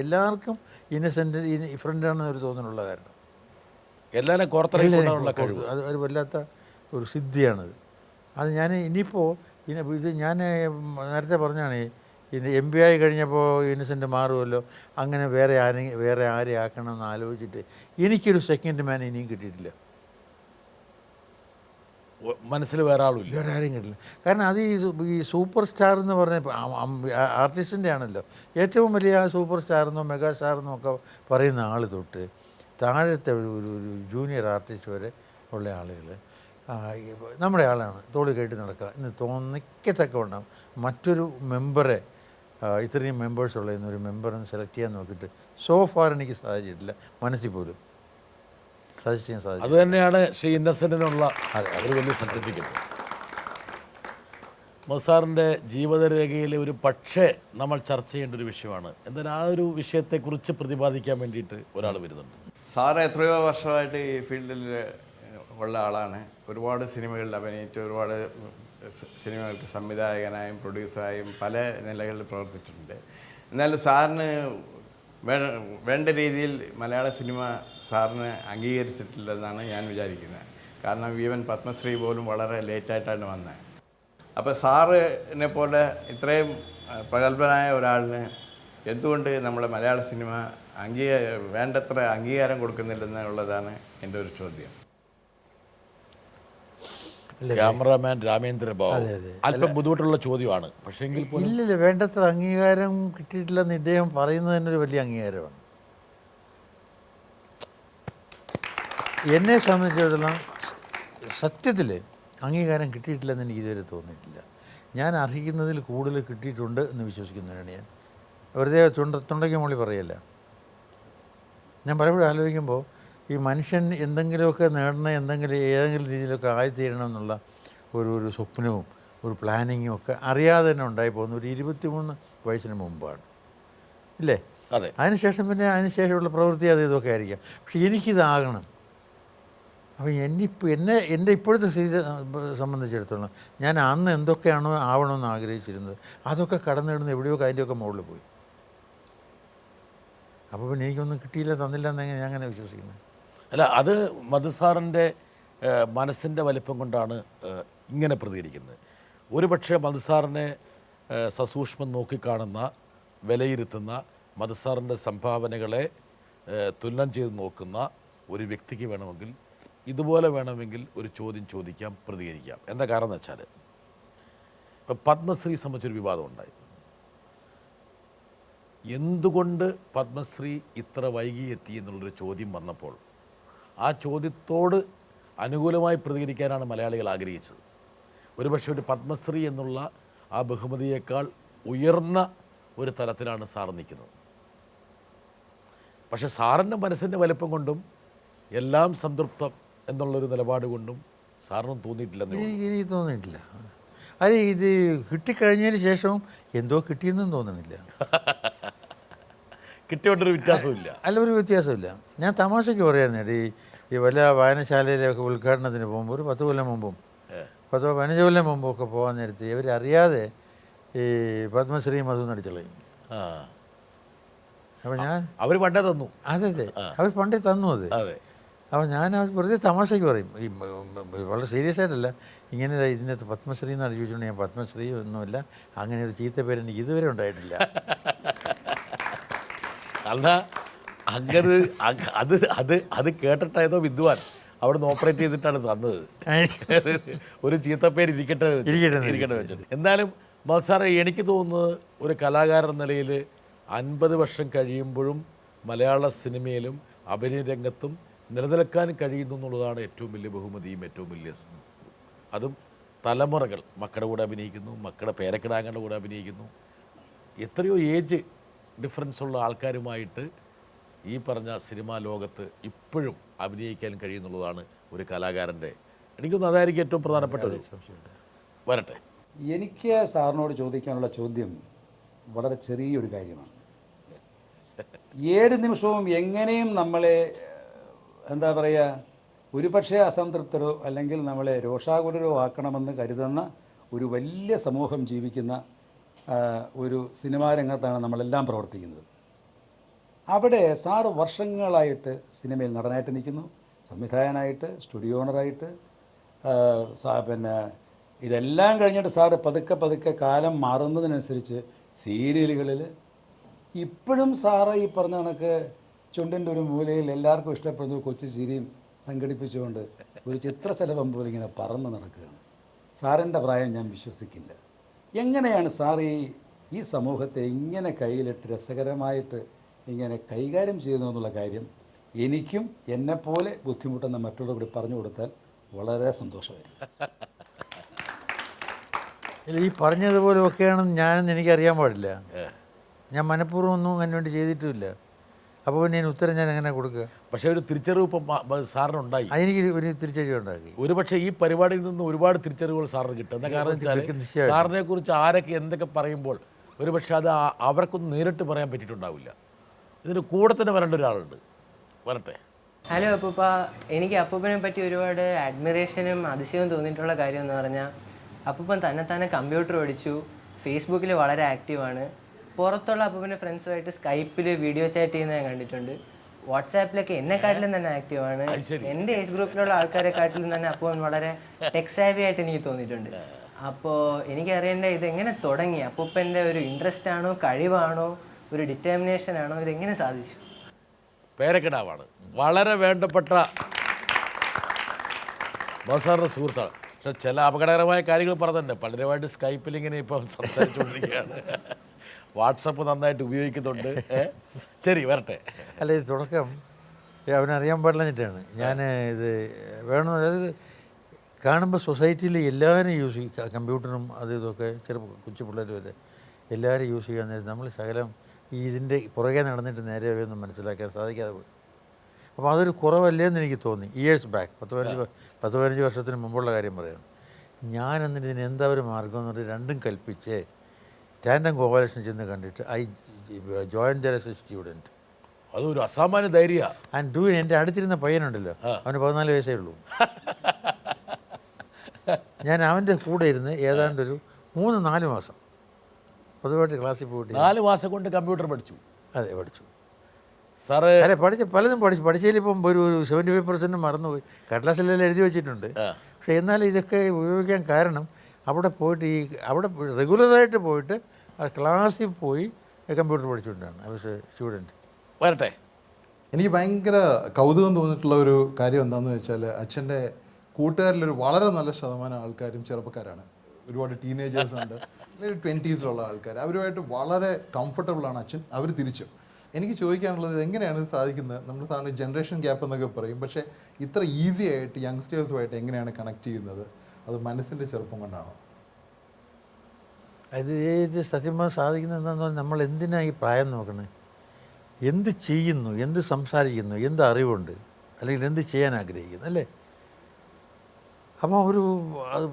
Speaker 2: എല്ലാവർക്കും ഇന്നസെൻ്റ് ഫ്രണ്ടാണെന്നൊരു തോന്നലുള്ള കാരണം
Speaker 1: എല്ലാവരും കോർത്തിറങ്ങിക്കൊണ്ടുള്ള കഴിവ്,
Speaker 2: അത് ഒരു വല്ലാത്ത ഒരു സിദ്ധിയാണത്. അത് ഞാൻ ഇനിയിപ്പോൾ ഇത് ഞാൻ നേരത്തെ പറഞ്ഞാണ്, ഇത് MP ആയി കഴിഞ്ഞപ്പോൾ ഇന്നസെൻ്റ് മാറുമല്ലോ, അങ്ങനെ വേറെ ആരെ ആക്കണമെന്ന് ആലോചിച്ചിട്ട് എനിക്കൊരു സെക്കൻഡ് മാൻ ഇനിയും കിട്ടിയിട്ടില്ല.
Speaker 1: മനസ്സിൽ വേറെ ആളുമില്ല,
Speaker 2: വേറെ ആരും കിട്ടില്ല. കാരണം അത് ഈ സൂപ്പർ സ്റ്റാർ എന്ന് പറഞ്ഞ ആർട്ടിസ്റ്റിൻ്റെ ആണല്ലോ, ഏറ്റവും വലിയ സൂപ്പർ സ്റ്റാറെന്നോ മെഗാ സ്റ്റാറെന്നോ ഒക്കെ പറയുന്ന ആൾ തൊട്ട് താഴത്തെ ഒരു ജൂനിയർ ആർട്ടിസ്റ്റ് വരെ ഉള്ള ആളുകൾ നമ്മുടെ ആളാണ്, തോളി കയറ്റി നടക്കുക എന്ന് തോന്നിക്കത്തക്കവണ്ണം മറ്റൊരു മെമ്പറെ, ഇത്രയും മെമ്പേഴ്സ് ഉള്ളതെന്ന് ഒരു മെമ്പറിന് സെലക്ട് ചെയ്യാൻ നോക്കിയിട്ട് സോ ഫാർ എനിക്ക് സാധിച്ചിട്ടില്ല, മനസ്സിൽ പോലും സജസ്റ്റ് ചെയ്യാൻ സാധിക്കും.
Speaker 1: അത് തന്നെയാണ് ശ്രീ ഇന്നസെൻറ്റിനുള്ള ഒരു വലിയ സർട്ടിഫിക്കറ്റ്. മസാറിൻ്റെ ജീവിതരേഖയിലെ ഒരു പക്ഷേ നമ്മൾ ചർച്ച ചെയ്യേണ്ട ഒരു വിഷയമാണ്. എന്തായാലും ആ ഒരു വിഷയത്തെക്കുറിച്ച് പ്രതിപാദിക്കാൻ വേണ്ടിയിട്ട് ഒരാൾ വരുന്നുണ്ട്.
Speaker 8: സാറ് എത്രയോ വർഷമായിട്ട് ഈ ഫീൽഡിൽ ഉള്ള ആളാണ്. ഒരുപാട് സിനിമകളിൽ അഭിനയിച്ച് ഒരുപാട് സിനിമകൾക്ക് സംവിധായകനായും പ്രൊഡ്യൂസറായും പല നിലകളിൽ പ്രവർത്തിച്ചിട്ടുണ്ട്. എന്നാലും സാറിന് വേണ്ട രീതിയിൽ മലയാള സിനിമ സാറിന് അംഗീകരിച്ചിട്ടില്ലെന്നാണ് ഞാൻ വിചാരിക്കുന്നത്. കാരണം ഈവൻ പത്മശ്രീ പോലും വളരെ ലേറ്റായിട്ടാണ് വന്നത്. അപ്പോൾ സാറിനെ പോലെ ഇത്രയും പ്രഗത്ഭനായ ഒരാളിന് എന്തുകൊണ്ട് നമ്മുടെ മലയാള സിനിമ വേണ്ടത്ര അംഗീകാരം കൊടുക്കുന്നില്ലെന്നുള്ളതാണ് എൻ്റെ ഒരു ചോദ്യം.
Speaker 1: ക്യാമറാമാൻ രാമേന്ദ്ര ബാബു അല്പം ബുദ്ധിമുട്ടുള്ള ചോദ്യമാണ്. പക്ഷേ എങ്കിൽ പോലും
Speaker 2: ഇല്ലില്ല, വേണ്ടത്ര അംഗീകാരം കിട്ടിയിട്ടില്ലെന്ന് ഇദ്ദേഹം പറയുന്നത് തന്നെ ഒരു വലിയ അംഗീകാരമാണ്. എന്നെ സംബന്ധിച്ചിടത്തോളം സത്യത്തിൽ അംഗീകാരം കിട്ടിയിട്ടില്ലെന്ന് എനിക്ക് ഇതുവരെ തോന്നിയിട്ടില്ല. ഞാൻ അർഹിക്കുന്നതിൽ കൂടുതൽ കിട്ടിയിട്ടുണ്ട് എന്ന് വിശ്വസിക്കുന്നവരാണ് ഞാൻ. വെറുതെ തൊണ്ടയ്ക്ക് മുകളിൽ പറയല്ല. ഞാൻ പലപ്പോഴും ആലോചിക്കുമ്പോൾ ഈ മനുഷ്യൻ എന്തെങ്കിലുമൊക്കെ നേടണം, ഏതെങ്കിലും രീതിയിലൊക്കെ ആയിത്തീരണം എന്നുള്ള ഒരു സ്വപ്നവും ഒരു പ്ലാനിങ്ങും ഒക്കെ അറിയാതെ തന്നെ ഉണ്ടായി പോകുന്ന ഒരു 23 വയസ്സിന് മുമ്പാണ്, ഇല്ലേ?
Speaker 1: അതെ.
Speaker 2: അതിനുശേഷമുള്ള പ്രവൃത്തി അത് ഇതൊക്കെ ആയിരിക്കാം. പക്ഷെ എനിക്കിതാകണം. അപ്പോൾ എൻ്റെ ഇപ്പോഴത്തെ സ്ഥിതി സംബന്ധിച്ചിടത്തോളം ഞാൻ അന്ന് എന്തൊക്കെയാണോ ആവണമെന്ന് ആഗ്രഹിച്ചിരുന്നത് അതൊക്കെ കടന്നിടുന്ന എവിടെയോ അതിൻ്റെയൊക്കെ മുകളിൽ പോയി. അപ്പോൾ പിന്നെ എനിക്കൊന്നും കിട്ടിയില്ല, തന്നില്ല എന്നെങ്ങനെ ഞാൻ അങ്ങനെ വിശ്വസിക്കുന്നത്?
Speaker 1: അല്ല, അത് മധുസാറിൻ്റെ മനസ്സിൻ്റെ വലിപ്പം കൊണ്ടാണ് ഇങ്ങനെ പ്രതികരിക്കുന്നത്. ഒരുപക്ഷെ മധുസാറിനെ സസൂക്ഷ്മം നോക്കിക്കാണുന്ന, വിലയിരുത്തുന്ന, മധുസാറിൻ്റെ സംഭാവനകളെ തുലനം ചെയ്ത് നോക്കുന്ന ഒരു വ്യക്തിക്ക് വേണമെങ്കിൽ ഇതുപോലെ വേണമെങ്കിൽ ഒരു ചോദ്യം ചോദിക്കാം, പ്രതികരിക്കാം. എന്താ കാരണം എന്ന് വെച്ചാൽ, ഇപ്പം പത്മശ്രീ സംബന്ധിച്ചൊരു വിവാദം ഉണ്ടായി. എന്തുകൊണ്ട് പത്മശ്രീ ഇത്ര വൈകി എത്തി എന്നുള്ളൊരു ചോദ്യം വന്നപ്പോൾ ആ ചോദ്യത്തോട് അനുകൂലമായി പ്രതികരിക്കാനാണ് മലയാളികൾ ആഗ്രഹിച്ചത്. ഒരുപക്ഷെ ഒരു പത്മശ്രീ എന്നുള്ള ആ ബഹുമതിയേക്കാൾ ഉയർന്ന ഒരു തലത്തിലാണ് സാർ നിൽക്കുന്നത്. പക്ഷേ സാറിൻ്റെ മനസ്സിൻ്റെ വലിപ്പം കൊണ്ടും എല്ലാം സംതൃപ്തം എന്നുള്ളൊരു നിലപാട് കൊണ്ടും സാറിനും തോന്നിയിട്ടില്ലെന്ന്
Speaker 2: എനിക്ക് തോന്നിയിട്ടില്ല. അത് ഇത് കിട്ടിക്കഴിഞ്ഞതിന് ശേഷവും എന്തോ കിട്ടിയെന്നും തോന്നണില്ല.
Speaker 1: കിട്ടിയോണ്ടൊരു വ്യത്യാസമില്ല.
Speaker 2: അല്ല, ഒരു വ്യത്യാസമില്ല. ഞാൻ തമാശയ്ക്ക് പറയാറുണ്ട്, ഈ വല്ല വായനശാലയിലൊക്കെ ഉദ്ഘാടനത്തിന് പോകുമ്പോൾ ഒരു 10 കൊല്ലം മുമ്പും 15 കൊല്ലം മുമ്പും ഒക്കെ പോകാൻ നേരത്തെ ഇവരറിയാതെ ഈ പത്മശ്രീ മധു നടിച്ചളയും. അപ്പോൾ
Speaker 1: അവർ പണ്ടേ തന്നു.
Speaker 2: അതെ, അവർ പണ്ടേ തന്നു അത്.
Speaker 1: അതെ.
Speaker 2: അപ്പോൾ ഞാൻ വെറുതെ തമാശയ്ക്ക് പറയും, ഈ വളരെ സീരിയസ് ആയിട്ടല്ല, ഇങ്ങനെ ഇതിനകത്ത് പത്മശ്രീ എന്ന് അറിയിച്ചുകൊണ്ട് ഞാൻ പത്മശ്രീ ഒന്നുമില്ല, അങ്ങനെ ഒരു ചീത്ത പേര് എനിക്ക് ഇതുവരെ ഉണ്ടായിട്ടില്ല.
Speaker 1: അല്ല, അങ്ങനെ അത് കേട്ടിട്ടായതോ വിദ്വാൻ അവിടെ നിന്ന് ഓപ്പറേറ്റ് ചെയ്തിട്ടാണ് തന്നത്. ഒരു ചീത്തപ്പേര് ഇരിക്കട്ടെ വെച്ചിട്ട്. എന്നാലും സാറേ, എനിക്ക് തോന്നുന്നത് ഒരു കലാകാരൻ നിലയിൽ 50 വർഷം കഴിയുമ്പോഴും മലയാള സിനിമയിലും അഭിനയ രംഗത്തും നിലനിൽക്കാൻ കഴിയുന്നു എന്നുള്ളതാണ് ഏറ്റവും വലിയ ബഹുമതിയും ഏറ്റവും വലിയ അതും തലമുറകൾ മക്കളുടെ കൂടെ അഭിനയിക്കുന്നു, മക്കളുടെ പേരക്കിടാങ്ങളുടെ കൂടെ അഭിനയിക്കുന്നു. എത്രയോ ഏജ് ഡിഫറൻസ് ഉള്ള ആൾക്കാരുമായിട്ട് ഈ പറഞ്ഞ സിനിമാ ലോകത്ത് ഇപ്പോഴും അഭിനയിക്കാൻ കഴിയുന്നുള്ളതാണ് ഒരു കലാകാരൻ്റെ, എനിക്കൊന്ന് അതായിരിക്കും ഏറ്റവും പ്രധാനപ്പെട്ട ഒരു വരട്ടെ.
Speaker 9: എനിക്ക് സാറിനോട് ചോദിക്കാനുള്ള ചോദ്യം വളരെ ചെറിയൊരു കാര്യമാണ്. ഏത് നിമിഷവും എങ്ങനെയും നമ്മളെ എന്താ പറയുക, ഒരുപക്ഷെ അസംതൃപ്തരോ അല്ലെങ്കിൽ നമ്മളെ രോഷാകുലരോ ആക്കണമെന്ന് കരുതുന്ന ഒരു വലിയ സമൂഹം ജീവിക്കുന്ന ഒരു സിനിമാ രംഗത്താണ് നമ്മളെല്ലാം പ്രവർത്തിക്കുന്നത്. അവിടെ സാറ് വർഷങ്ങളായിട്ട് സിനിമയിൽ നടനായിട്ട് നിൽക്കുന്നു, സംവിധായകനായിട്ട്, സ്റ്റുഡിയോ ഓണറായിട്ട്, പിന്നെ ഇതെല്ലാം കഴിഞ്ഞിട്ട് സാറ് പതുക്കെ കാലം മാറുന്നതിനനുസരിച്ച് സീരിയലുകളിൽ ഇപ്പോഴും സാറ് ഈ പറഞ്ഞ കണക്ക് ചുണ്ടിൻ്റെ ഒരു മൂലയിൽ എല്ലാവർക്കും ഇഷ്ടപ്പെടുന്ന കൊച്ചു സീരിയൽ സംഘടിപ്പിച്ചുകൊണ്ട് ഒരു ചിത്രശലഭം പോലെ ഇങ്ങനെ പറന്ന് നടക്കുകയാണ്. സാറിൻ്റെ പ്രായം ഞാൻ വിശ്വസിക്കില്ല. എങ്ങനെയാണ് സാർ ഈ സമൂഹത്തെ ഇങ്ങനെ കയ്യിലിട്ട് രസകരമായിട്ട് ഇങ്ങനെ കൈകാര്യം ചെയ്യുന്നതെന്നുള്ള കാര്യം എനിക്കും എന്നെപ്പോലെ ബുദ്ധിമുട്ടുന്ന മറ്റുള്ളവർ കൂടി പറഞ്ഞു കൊടുത്താൽ വളരെ സന്തോഷമായിരിക്കും.
Speaker 2: ഈ പറഞ്ഞതുപോലെ ഒക്കെയാണെന്ന് ഞാനെന്ന് എനിക്കറിയാൻ പാടില്ല. ഞാൻ മനഃപൂർവ്വം ഒന്നും അതിന് വേണ്ടി ചെയ്തിട്ടുമില്ല. അപ്പോൾ പിന്നെ ഉത്തരം ഞാൻ എങ്ങനെ കൊടുക്കുക?
Speaker 1: പക്ഷേ ഒരു തിരിച്ചറിവ് ഇപ്പം സാറിനുണ്ടായി.
Speaker 2: എനിക്ക് ഒരു തിരിച്ചറിവ് ഉണ്ടാക്കി.
Speaker 1: ഒരുപക്ഷെ ഈ പരിപാടിയിൽ നിന്ന് ഒരുപാട് തിരിച്ചറിവുകൾ സാറിന് കിട്ടും. എന്താ കാരണം വെച്ചാൽ സാറിനെ കുറിച്ച് ആരൊക്കെ എന്തൊക്കെ പറയുമ്പോൾ ഒരുപക്ഷെ അത് അവർക്കൊന്നും നേരിട്ട് പറയാൻ പറ്റിയിട്ടുണ്ടാവില്ല. ഇതിന് കൂടെ തന്നെ വരേണ്ട ഒരാളുണ്ട്. വരട്ടെ.
Speaker 10: ഹലോ അപ്പൂപ്പ. എനിക്ക് അപ്പൂപ്പനെ പറ്റി ഒരുപാട് അഡ്മിറേഷനും അതിശയവും തോന്നിയിട്ടുള്ള കാര്യം എന്ന് പറഞ്ഞാൽ, അപ്പൂപ്പൻ തന്നെ കമ്പ്യൂട്ടർ ഓടിച്ചു, ഫേസ്ബുക്കിൽ വളരെ ആക്റ്റീവാണ്, പുറത്തുള്ള അപ്പൂപ്പൻ്റെ ഫ്രണ്ട്സുമായിട്ട് സ്കൈപ്പിൽ വീഡിയോ ചാറ്റ് ചെയ്യുന്നത് ഞാൻ കണ്ടിട്ടുണ്ട്. വാട്സാപ്പിലൊക്കെ എന്നെക്കാട്ടിലും തന്നെ ആക്റ്റീവാണ്. എൻ്റെ ഏജ് ഗ്രൂപ്പിലുള്ള ആൾക്കാരെക്കാട്ടിലും തന്നെ അപ്പൂപ്പൻ വളരെ ടെക് സാവി ആയിട്ട് എനിക്ക് തോന്നിയിട്ടുണ്ട്. അപ്പോൾ എനിക്കറിയേണ്ട ഇതെങ്ങനെ തുടങ്ങി? അപ്പൂപ്പൻ്റെ ഒരു ഇൻട്രസ്റ്റ് ആണോ, കഴിവാണോ, ഒരു ഡിറ്റർമിനേഷൻ ആണോ? ഇതെങ്ങനെ സാധിച്ചു?
Speaker 1: പേരക്കിടാവാണ്, വളരെ വേണ്ടപ്പെട്ട മധുസാറിൻ്റെ സുഹൃത്താണ്. പക്ഷെ ചില അപകടകരമായ കാര്യങ്ങൾ പറഞ്ഞിട്ടുണ്ട്. പലരുമായിട്ട് സ്കൈപ്പിൽ ഇങ്ങനെ ഇപ്പം സംസാരിച്ചുകൊണ്ടിരിക്കുകയാണ്. വാട്സപ്പ് നന്നായിട്ട് ഉപയോഗിക്കുന്നുണ്ട്. ശരി, വരട്ടെ.
Speaker 2: അല്ല, ഇത് തുടക്കം അവനറിയാൻ പാടില്ലാഞ്ഞിട്ടാണ് ഞാൻ ഇത് വേണം. അതായത് കാണുമ്പോൾ സൊസൈറ്റിയിൽ എല്ലാവരും യൂസ് ചെയ്യും, കമ്പ്യൂട്ടറും അത് ഇതൊക്കെ കൊച്ചു പിള്ളേർ വരെ എല്ലാവരും യൂസ് ചെയ്യാൻ നേരം നമ്മൾ ശകലം ഇതിൻ്റെ പുറകെ നടന്നിട്ട് നേരെ ഒന്നും മനസ്സിലാക്കാൻ സാധിക്കാതെ പോയി. അപ്പോൾ അതൊരു കുറവല്ലേന്ന് എനിക്ക് തോന്നി. ഇയേഴ്സ് ബാക്ക് 10-15 വർഷത്തിന് മുമ്പുള്ള കാര്യം പറയുന്നു. ഞാൻ എന്നിട്ട് ഇതിന് എന്താ ഒരു മാർഗം എന്ന് പറഞ്ഞാൽ രണ്ടും കൽപ്പിച്ച് ടാൻഡം കോവാലേഷൻ ചെന്ന് കണ്ടിട്ട് I join there S A student.
Speaker 1: അതൊരു അസാമാന്യ ധൈര്യമാണ്.
Speaker 2: ആൻഡ് ഡു എൻ്റെ അടുത്തിരുന്ന പയ്യനുണ്ടല്ലോ, അവന് 14 വയസ്സേ ഉള്ളൂ. ഞാൻ അവൻ്റെ കൂടെ ഇരുന്ന് ഏതാണ്ടൊരു 3-4 മാസം പൊതുവായിട്ട് ക്ലാസ്സിൽ പോയിട്ട്
Speaker 1: 4 മാസം കൊണ്ട് കമ്പ്യൂട്ടർ പഠിച്ചു.
Speaker 2: അതെ, പഠിച്ചു
Speaker 1: സാറ്.
Speaker 2: അതെ, പലതും പഠിച്ചതിലിപ്പം ഒരു 75% മറന്നുപോയി. കടലാസിലെല്ലാം എഴുതി വെച്ചിട്ടുണ്ട്. പക്ഷേ എന്നാലും ഇതൊക്കെ ഉപയോഗിക്കാൻ കാരണം അവിടെ പോയിട്ട് അവിടെ റെഗുലറായിട്ട് പോയിട്ട് ക്ലാസ്സിൽ പോയി കമ്പ്യൂട്ടർ പഠിച്ചുകൊണ്ടാണ് ഐ വാസ് എ സ്റ്റുഡൻറ്റ്.
Speaker 1: വരട്ടെ.
Speaker 11: എനിക്ക് ഭയങ്കര കൗതുകം തോന്നിയിട്ടുള്ള ഒരു കാര്യം എന്താണെന്ന് വെച്ചാൽ അച്ഛൻ്റെ കൂട്ടുകാരിലൊരു വളരെ നല്ല ശതമാനം ആൾക്കാരും ചെറുപ്പക്കാരാണ്. ഒരുപാട് ടീനേജേഴ്സ് ഉണ്ട്, അല്ലെങ്കിൽ 20s ആൾക്കാർ. അവരുമായിട്ട് വളരെ കംഫർട്ടബിളാണ് അച്ഛൻ. അവർ തിരിച്ചും. എനിക്ക് ചോദിക്കാനുള്ളത്, എങ്ങനെയാണ് ഇത് സാധിക്കുന്നത്? നമ്മൾ സാധാരണ ജനറേഷൻ ഗ്യാപ്പ് എന്നൊക്കെ പറയും, പക്ഷേ ഇത്ര ഈസി ആയിട്ട് യങ്സ്റ്റേഴ്സുമായിട്ട് എങ്ങനെയാണ് കണക്ട് ചെയ്യുന്നത്? അത് മനസ്സിൻ്റെ ചെറുപ്പം കൊണ്ടാണോ?
Speaker 2: ഇത് സത്യമായി സാധിക്കുന്നത് എന്താണെന്ന് പറഞ്ഞാൽ നമ്മൾ എന്തിനാണ് ഈ പ്രായം നോക്കണേ? എന്ത് ചെയ്യുന്നു, എന്ത് സംസാരിക്കുന്നു, എന്ത് അറിവുണ്ട്, അല്ലെങ്കിൽ എന്ത് ചെയ്യാൻ ആഗ്രഹിക്കുന്നു, അല്ലേ? അപ്പോൾ ഒരു അത്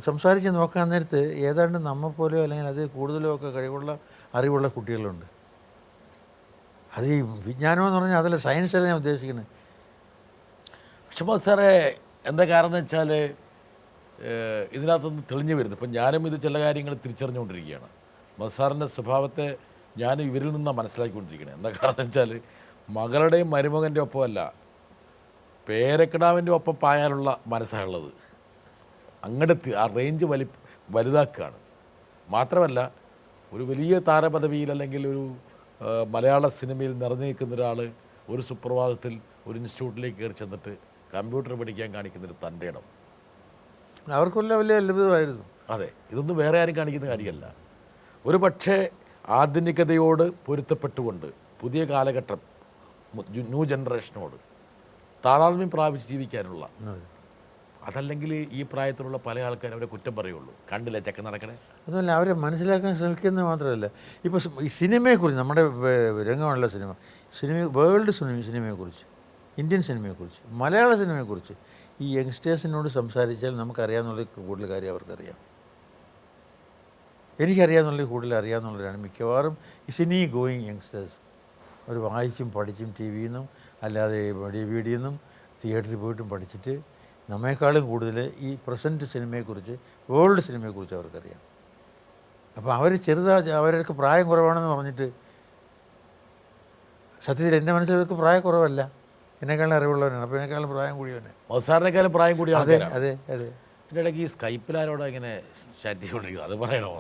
Speaker 2: സംസാരിച്ച് നോക്കാൻ നേരത്ത് ഏതാണ്ട് നമ്മെപ്പോലെയോ അല്ലെങ്കിൽ അത് കൂടുതലോ ഒക്കെ കഴിവുള്ള അറിവുള്ള കുട്ടികളുണ്ട്. അത് ഈ വിജ്ഞാനമെന്ന് പറഞ്ഞാൽ അതിൽ സയൻസല്ല ഞാൻ ഉദ്ദേശിക്കുന്നത്.
Speaker 1: പക്ഷേ സാറേ, എന്താ കാരണം എന്ന് വെച്ചാൽ ഇതിനകത്തുനിന്ന് തെളിഞ്ഞു വരുന്നത്, ഇപ്പം ഞാനും ഇത് ചില കാര്യങ്ങൾ തിരിച്ചറിഞ്ഞുകൊണ്ടിരിക്കുകയാണ്. മസാറിൻ്റെ സ്വഭാവത്തെ ഞാൻ ഇവരിൽ നിന്നാണ് മനസ്സിലാക്കിക്കൊണ്ടിരിക്കുന്നത്. എന്താ കാരണം എന്ന് വെച്ചാൽ മകളുടെയും മരുമകൻ്റെ ഒപ്പമല്ല, പേരക്കിടാവിൻ്റെ ഒപ്പം പായാനുള്ള മനസ്സാണുള്ളത്. അങ്ങോട്ട് ആ റേഞ്ച് വലുതാക്കുകയാണ്. മാത്രമല്ല, ഒരു വലിയ താരപദവിയിൽ അല്ലെങ്കിൽ ഒരു മലയാള സിനിമയിൽ നിറഞ്ഞു നിൽക്കുന്ന ഒരാൾ ഒരു സുപ്രഭാതത്തിൽ ഒരു ഇൻസ്റ്റിറ്റ്യൂട്ടിലേക്ക് കയറി ചെന്നിട്ട് കമ്പ്യൂട്ടർ പഠിക്കാൻ കാണിക്കുന്നൊരു തൻ്റെ ഇടം
Speaker 2: അവർക്കെല്ലാം വലിയ അത്ഭുതമായിരുന്നു.
Speaker 1: അതെ, ഇതൊന്നും വേറെ ആരും കാണിക്കുന്ന കാര്യമല്ല. ഒരു പക്ഷേ ആധുനികതയോട് പൊരുത്തപ്പെട്ടുകൊണ്ട് പുതിയ കാലഘട്ടം ന്യൂ ജനറേഷനോട് താതാത്മ്യം പ്രാപിച്ച് ജീവിക്കാനുള്ള, അതല്ലെങ്കിൽ ഈ പ്രായത്തിലുള്ള പല ആൾക്കാരും അവരെ കുറ്റം പറയുള്ളൂ. കണ്ടില്ല ചെക്കൻ നടക്കണേ.
Speaker 2: അതുമല്ല, അവരെ മനസ്സിലാക്കാൻ ശ്രമിക്കുന്നത് മാത്രമല്ല, ഇപ്പോൾ ഈ സിനിമയെക്കുറിച്ച്, നമ്മുടെ രംഗമാണല്ലോ സിനിമ വേൾഡ് സിനിമയെക്കുറിച്ച്, ഇന്ത്യൻ സിനിമയെക്കുറിച്ച്, മലയാള സിനിമയെക്കുറിച്ച് ഈ യങ്സ്റ്റേഴ്സിനോട് സംസാരിച്ചാൽ നമുക്കറിയാമെന്നുള്ള കൂടുതൽ കാര്യം അവർക്കറിയാം. എനിക്കറിയാമെന്നുള്ള കൂടുതൽ അറിയാമെന്നുള്ളവരാണ് മിക്കവാറും ഈ സിനി ഗോയിങ് യങ്സ്റ്റേഴ്സ്. അവർ വായിച്ചും പഠിച്ചും ടി വിയിൽ നിന്നും അല്ലാതെ DVD നിന്നും തിയേറ്ററിൽ പോയിട്ടും പഠിച്ചിട്ട് നമ്മേക്കാളും കൂടുതൽ ഈ പ്രസൻറ്റ് സിനിമയെക്കുറിച്ച്, വേൾഡ് സിനിമയെക്കുറിച്ച് അവർക്കറിയാം. അപ്പോൾ അവർ അവർക്ക് പ്രായം കുറവാണെന്ന് പറഞ്ഞിട്ട് സത്യത്തിൽ എൻ്റെ മനസ്സിലവർക്ക് പ്രായം കുറവല്ല, എന്നെക്കാളും അറിവുള്ളവനാണ്. അപ്പോൾ എന്നെക്കാളും പ്രായം കൂടിയവനെ,
Speaker 1: മൊസാറിനേക്കാളും പ്രായം കൂടിയ ആൾക്കാരാണ്.
Speaker 2: അതെ അതെ.
Speaker 1: എൻ്റെ ഇടയ്ക്ക് ഈ സ്കൈപ്പിലാരോടെ ഇങ്ങനെ ചാറ്റ് ചെയ്തുകൊണ്ടിരിക്കുന്നത്, അത് പറയണോ?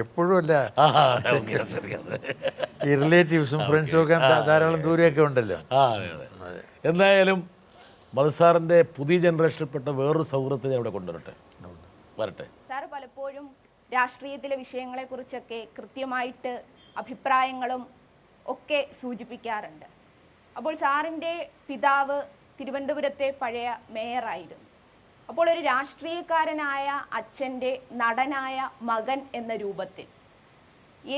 Speaker 2: എപ്പോഴും അല്ല, ഈ റിലേറ്റീവ്സും ഫ്രണ്ട്സും ഒക്കെ ധാരാളം ദൂരെയൊക്കെ ഉണ്ടല്ലോ.
Speaker 1: എന്തായാലും മധുസാറിൻ്റെ പുതിയ ജനറേഷനിൽപ്പെട്ട വേറൊരു സൗഹൃദത്തെ ഞാൻ ഇവിടെ കൊണ്ടുവരട്ടെ. വരട്ടെ.
Speaker 12: സാർ പലപ്പോഴും രാഷ്ട്രീയത്തിലെ വിഷയങ്ങളെക്കുറിച്ചൊക്കെ കൃത്യമായിട്ട് അഭിപ്രായങ്ങളും ഒക്കെ സൂചിപ്പിക്കാറുണ്ട്. അപ്പോൾ സാറിൻ്റെ പിതാവ് തിരുവനന്തപുരത്തെ പഴയ മേയറായിരുന്നു. അപ്പോൾ ഒരു രാഷ്ട്രീയക്കാരനായ അച്ഛൻ്റെ നടനായ മകൻ എന്ന രൂപത്തിൽ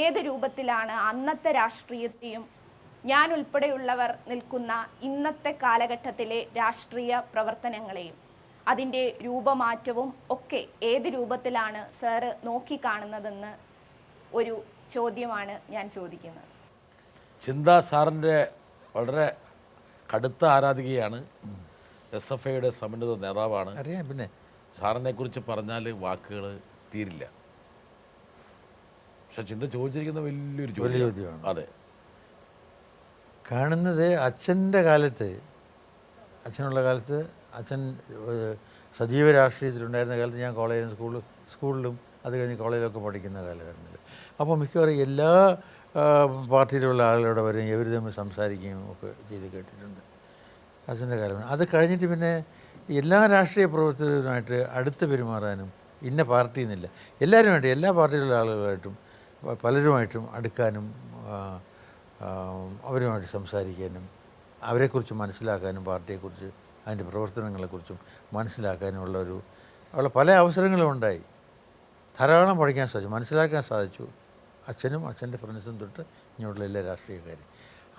Speaker 12: ഏത് രൂപത്തിലാണ് അന്നത്തെ രാഷ്ട്രീയത്തെയും ഞാൻ ഉൾപ്പെടെയുള്ളവർ നിൽക്കുന്ന ഇന്നത്തെ കാലഘട്ടത്തിലെ രാഷ്ട്രീയ പ്രവർത്തനങ്ങളെയും അതിൻ്റെ രൂപമാറ്റവും ഒക്കെ ഏത് രൂപത്തിലാണ് സാറ് നോക്കിക്കാണുന്നതെന്ന് ഒരു ചോദ്യമാണ് ഞാൻ ചോദിക്കുന്നത്.
Speaker 1: ചിന്ത സാറിൻ്റെ വളരെ കടുത്ത ആരാധികയാണ്. SFIയുടെ സമുന്നത നേതാവാണ്.
Speaker 2: അറിയാം. പിന്നെ
Speaker 1: സാറിനെക്കുറിച്ച് പറഞ്ഞാൽ വാക്കുകൾ തീരില്ല. പക്ഷെ ചിന്ത ചോദിച്ചിരിക്കുന്ന വലിയൊരു ചോദ്യമാണ്. അതെ,
Speaker 2: കാണുന്നത് അച്ഛൻ്റെ കാലത്ത്, അച്ഛനുള്ള കാലത്ത്, അച്ഛൻ സജീവ രാഷ്ട്രീയത്തിലുണ്ടായിരുന്ന കാലത്ത് ഞാൻ സ്കൂളിലും അത് കഴിഞ്ഞ് കോളേജിലൊക്കെ പഠിക്കുന്ന കാലഘട്ടത്തിൽ. അപ്പോൾ മിക്കവാറും എല്ലാ പാർട്ടിയിലുള്ള ആളുകളുടെ വരും ഇവർ തമ്മിൽ സംസാരിക്കുകയും ഒക്കെ ചെയ്ത് കേട്ടിട്ടുണ്ട് അച്ഛൻ്റെ കാലം. അത് കഴിഞ്ഞിട്ട് പിന്നെ എല്ലാ രാഷ്ട്രീയ പ്രവർത്തകരുമായിട്ട് അടുത്ത് പെരുമാറാനും ഇന്ന പാർട്ടി എന്നില്ല, എല്ലാവരുമായിട്ട് എല്ലാ പാർട്ടിയിലുള്ള ആളുകളായിട്ടും പലരുമായിട്ടും അടുക്കാനും അവരുമായിട്ട് സംസാരിക്കാനും അവരെക്കുറിച്ച് മനസ്സിലാക്കാനും പാർട്ടിയെക്കുറിച്ച് അതിൻ്റെ പ്രവർത്തനങ്ങളെക്കുറിച്ചും മനസ്സിലാക്കാനുമുള്ള ഉള്ള പല അവസരങ്ങളും ഉണ്ടായി. ധാരാളം പഠിക്കാൻ സാധിച്ചു, മനസ്സിലാക്കാൻ സാധിച്ചു. അച്ഛനും അച്ഛൻ്റെ ഫ്രണ്ട്സും തൊട്ട് ഇങ്ങോട്ടുള്ള എല്ലാ രാഷ്ട്രീയക്കാരും.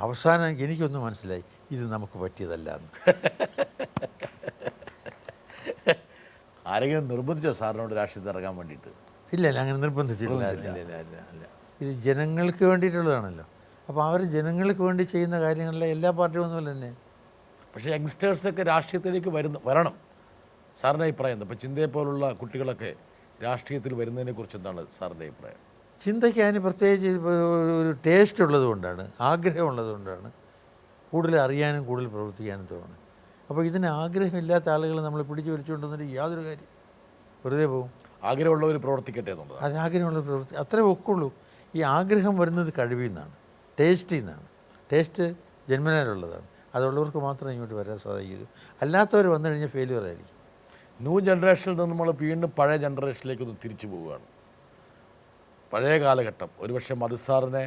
Speaker 2: അവസാനം എനിക്കൊന്നും മനസ്സിലായി, ഇത് നമുക്ക് പറ്റിയതല്ല എന്ന്.
Speaker 1: ആരെങ്കിലും നിർബന്ധിച്ചോ സാറിനോട് രാഷ്ട്രീയത്തിൽ ഇറങ്ങാൻ വേണ്ടിയിട്ട്?
Speaker 2: ഇല്ല, അങ്ങനെ നിർബന്ധിച്ചിട്ടില്ല. ഇല്ല. ഇത് ജനങ്ങൾക്ക് വേണ്ടിയിട്ടുള്ളതാണല്ലോ. അപ്പോൾ അവർ ജനങ്ങൾക്ക് വേണ്ടി ചെയ്യുന്ന കാര്യങ്ങളിലെ എല്ലാ പാർട്ടിയും ഒന്നുമില്ല തന്നെ.
Speaker 1: പക്ഷേ യങ്സ്റ്റേഴ്സൊക്കെ രാഷ്ട്രീയത്തിലേക്ക് വരണം. സാറിൻ്റെ അഭിപ്രായം എന്താ? ഇപ്പോൾ ചിന്തയെ പോലുള്ള കുട്ടികളൊക്കെ രാഷ്ട്രീയത്തിൽ വരുന്നതിനെക്കുറിച്ച് എന്താണ് സാറിൻ്റെ അഭിപ്രായം?
Speaker 2: ചിന്തയ്ക്ക് അതിന് പ്രത്യേകിച്ച് ഒരു ടേസ്റ്റ് ഉള്ളതുകൊണ്ടാണ്, ആഗ്രഹമുള്ളതുകൊണ്ടാണ് കൂടുതൽ അറിയാനും കൂടുതൽ പ്രവർത്തിക്കാനും തോന്നുന്നത്. അപ്പോൾ ഇതിന് ആഗ്രഹമില്ലാത്ത ആളുകൾ നമ്മൾ പിടിച്ചു വലിച്ചുകൊണ്ടുവന്നിട്ട് യാതൊരു കാര്യം, വെറുതെ പോകും.
Speaker 1: ആഗ്രഹമുള്ളവർ പ്രവർത്തിക്കട്ടെ എന്നുള്ളത്.
Speaker 2: അത് ആഗ്രഹമുള്ള അത്രേ ഒക്കുള്ളൂ. ഈ ആഗ്രഹം വരുന്നത് കഴിവിൽ നിന്നാണ്, ടേസ്റ്റിൽ നിന്നാണ്. ടേസ്റ്റ് ജന്മനാലുള്ളതാണ്, അതുള്ളവർക്ക് മാത്രമേ ഇങ്ങോട്ട് വരാൻ സാധിക്കൂ. അല്ലാത്തവർ വന്നു കഴിഞ്ഞാൽ ഫെയിലിയർ ആയിരിക്കും.
Speaker 1: ന്യൂ ജനറേഷനിൽ നിന്ന് നമ്മൾ വീണ്ടും പഴയ ജനറേഷനിലേക്കൊന്ന് തിരിച്ചു പോവുകയാണ്. പഴയ കാലഘട്ടം ഒരുപക്ഷെ മധുസാറിനെ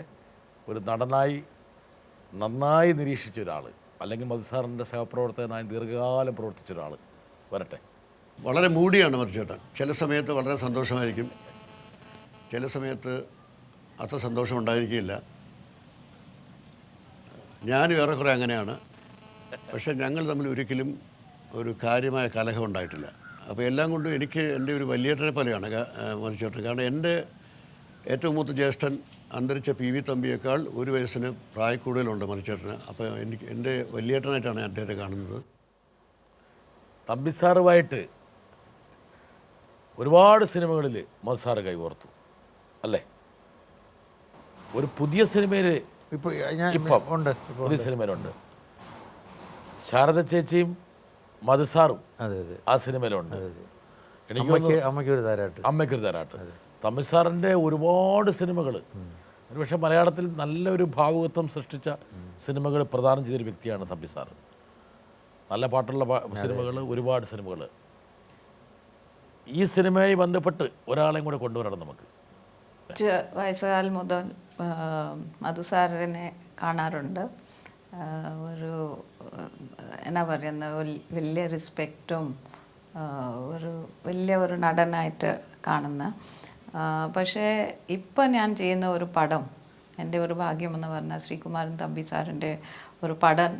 Speaker 1: ഒരു നടനായി നന്നായി നിരീക്ഷിച്ച ഒരാൾ, അല്ലെങ്കിൽ മധുസാറിൻ്റെ സഹപ്രവർത്തകനായി ദീർഘകാലം പ്രവർത്തിച്ച ഒരാൾ വരട്ടെ.
Speaker 13: വളരെ മൂടിയാണ് മധുചേട്ടൻ. ചില സമയത്ത് വളരെ സന്തോഷമായിരിക്കും, ചില സമയത്ത് അത്ര സന്തോഷം ഉണ്ടായിരിക്കില്ല. ഞാനും ഏറെക്കുറെ അങ്ങനെയാണ്. പക്ഷേ ഞങ്ങൾ തമ്മിൽ ഒരിക്കലും ഒരു കാര്യമായ കലഹം ഉണ്ടായിട്ടില്ല. അപ്പോൾ എല്ലാം കൊണ്ടും എനിക്ക് എൻ്റെ ഒരു വലിയേട്ടനെ പോലെയാണ് മധുചേട്ടൻ. കാരണം എൻ്റെ ഏറ്റവും മൂത്ത ജ്യേഷ്ഠൻ അന്തരിച്ച പി വി തമ്പിയേക്കാൾ ഒരു വയസ്സിന് പ്രായക്കൂടുതലുണ്ട് മധുചേട്ടന്. അപ്പോൾ എൻ്റെ വലിയേട്ടനായിട്ടാണ് അദ്ദേഹത്തെ കാണുന്നത്.
Speaker 1: തമ്പി സാറുമായിട്ട് ഒരുപാട് സിനിമകളിൽ മധുസാറ് കൈകോർത്തു അല്ലേ? ഒരു പുതിയ സിനിമയിൽ ഇപ്പം ഉണ്ട്, പുതിയ സിനിമയിലുണ്ട്. ശാരദ ചേച്ചിയും മധുസാറും ആ സിനിമയിലുണ്ട്. എനിക്ക് അമ്മയ്ക്കൊരു താരാട്ട്. തമ്പി സാറിൻ്റെ ഒരുപാട് സിനിമകൾ, ഒരുപക്ഷെ മലയാളത്തിൽ നല്ലൊരു ഭാവുകത്വം സൃഷ്ടിച്ച സിനിമകൾ പ്രദാനം ചെയ്തൊരു വ്യക്തിയാണ് തമ്പി സാറ്. നല്ല പാട്ടുള്ള സിനിമകൾ, ഒരുപാട് സിനിമകൾ. ഈ സിനിമയുമായി ബന്ധപ്പെട്ട് ഒരാളെയും കൂടെ കൊണ്ടുവരണം നമുക്ക്.
Speaker 14: വയസ്സുകാലം മുതൽ മധുസാറിനെ കാണാറുണ്ട്. ഒരു എന്നാ പറയുന്ന വലിയ റെസ്പെക്റ്റും ഒരു നടനായിട്ട് കാണുന്ന. പക്ഷേ ഇപ്പം ഞാൻ ചെയ്യുന്ന ഒരു പടം, എൻ്റെ ഒരു ഭാഗ്യമെന്ന് പറഞ്ഞാൽ ശ്രീകുമാരൻ തമ്പി സാറിൻ്റെ ഒരു പടം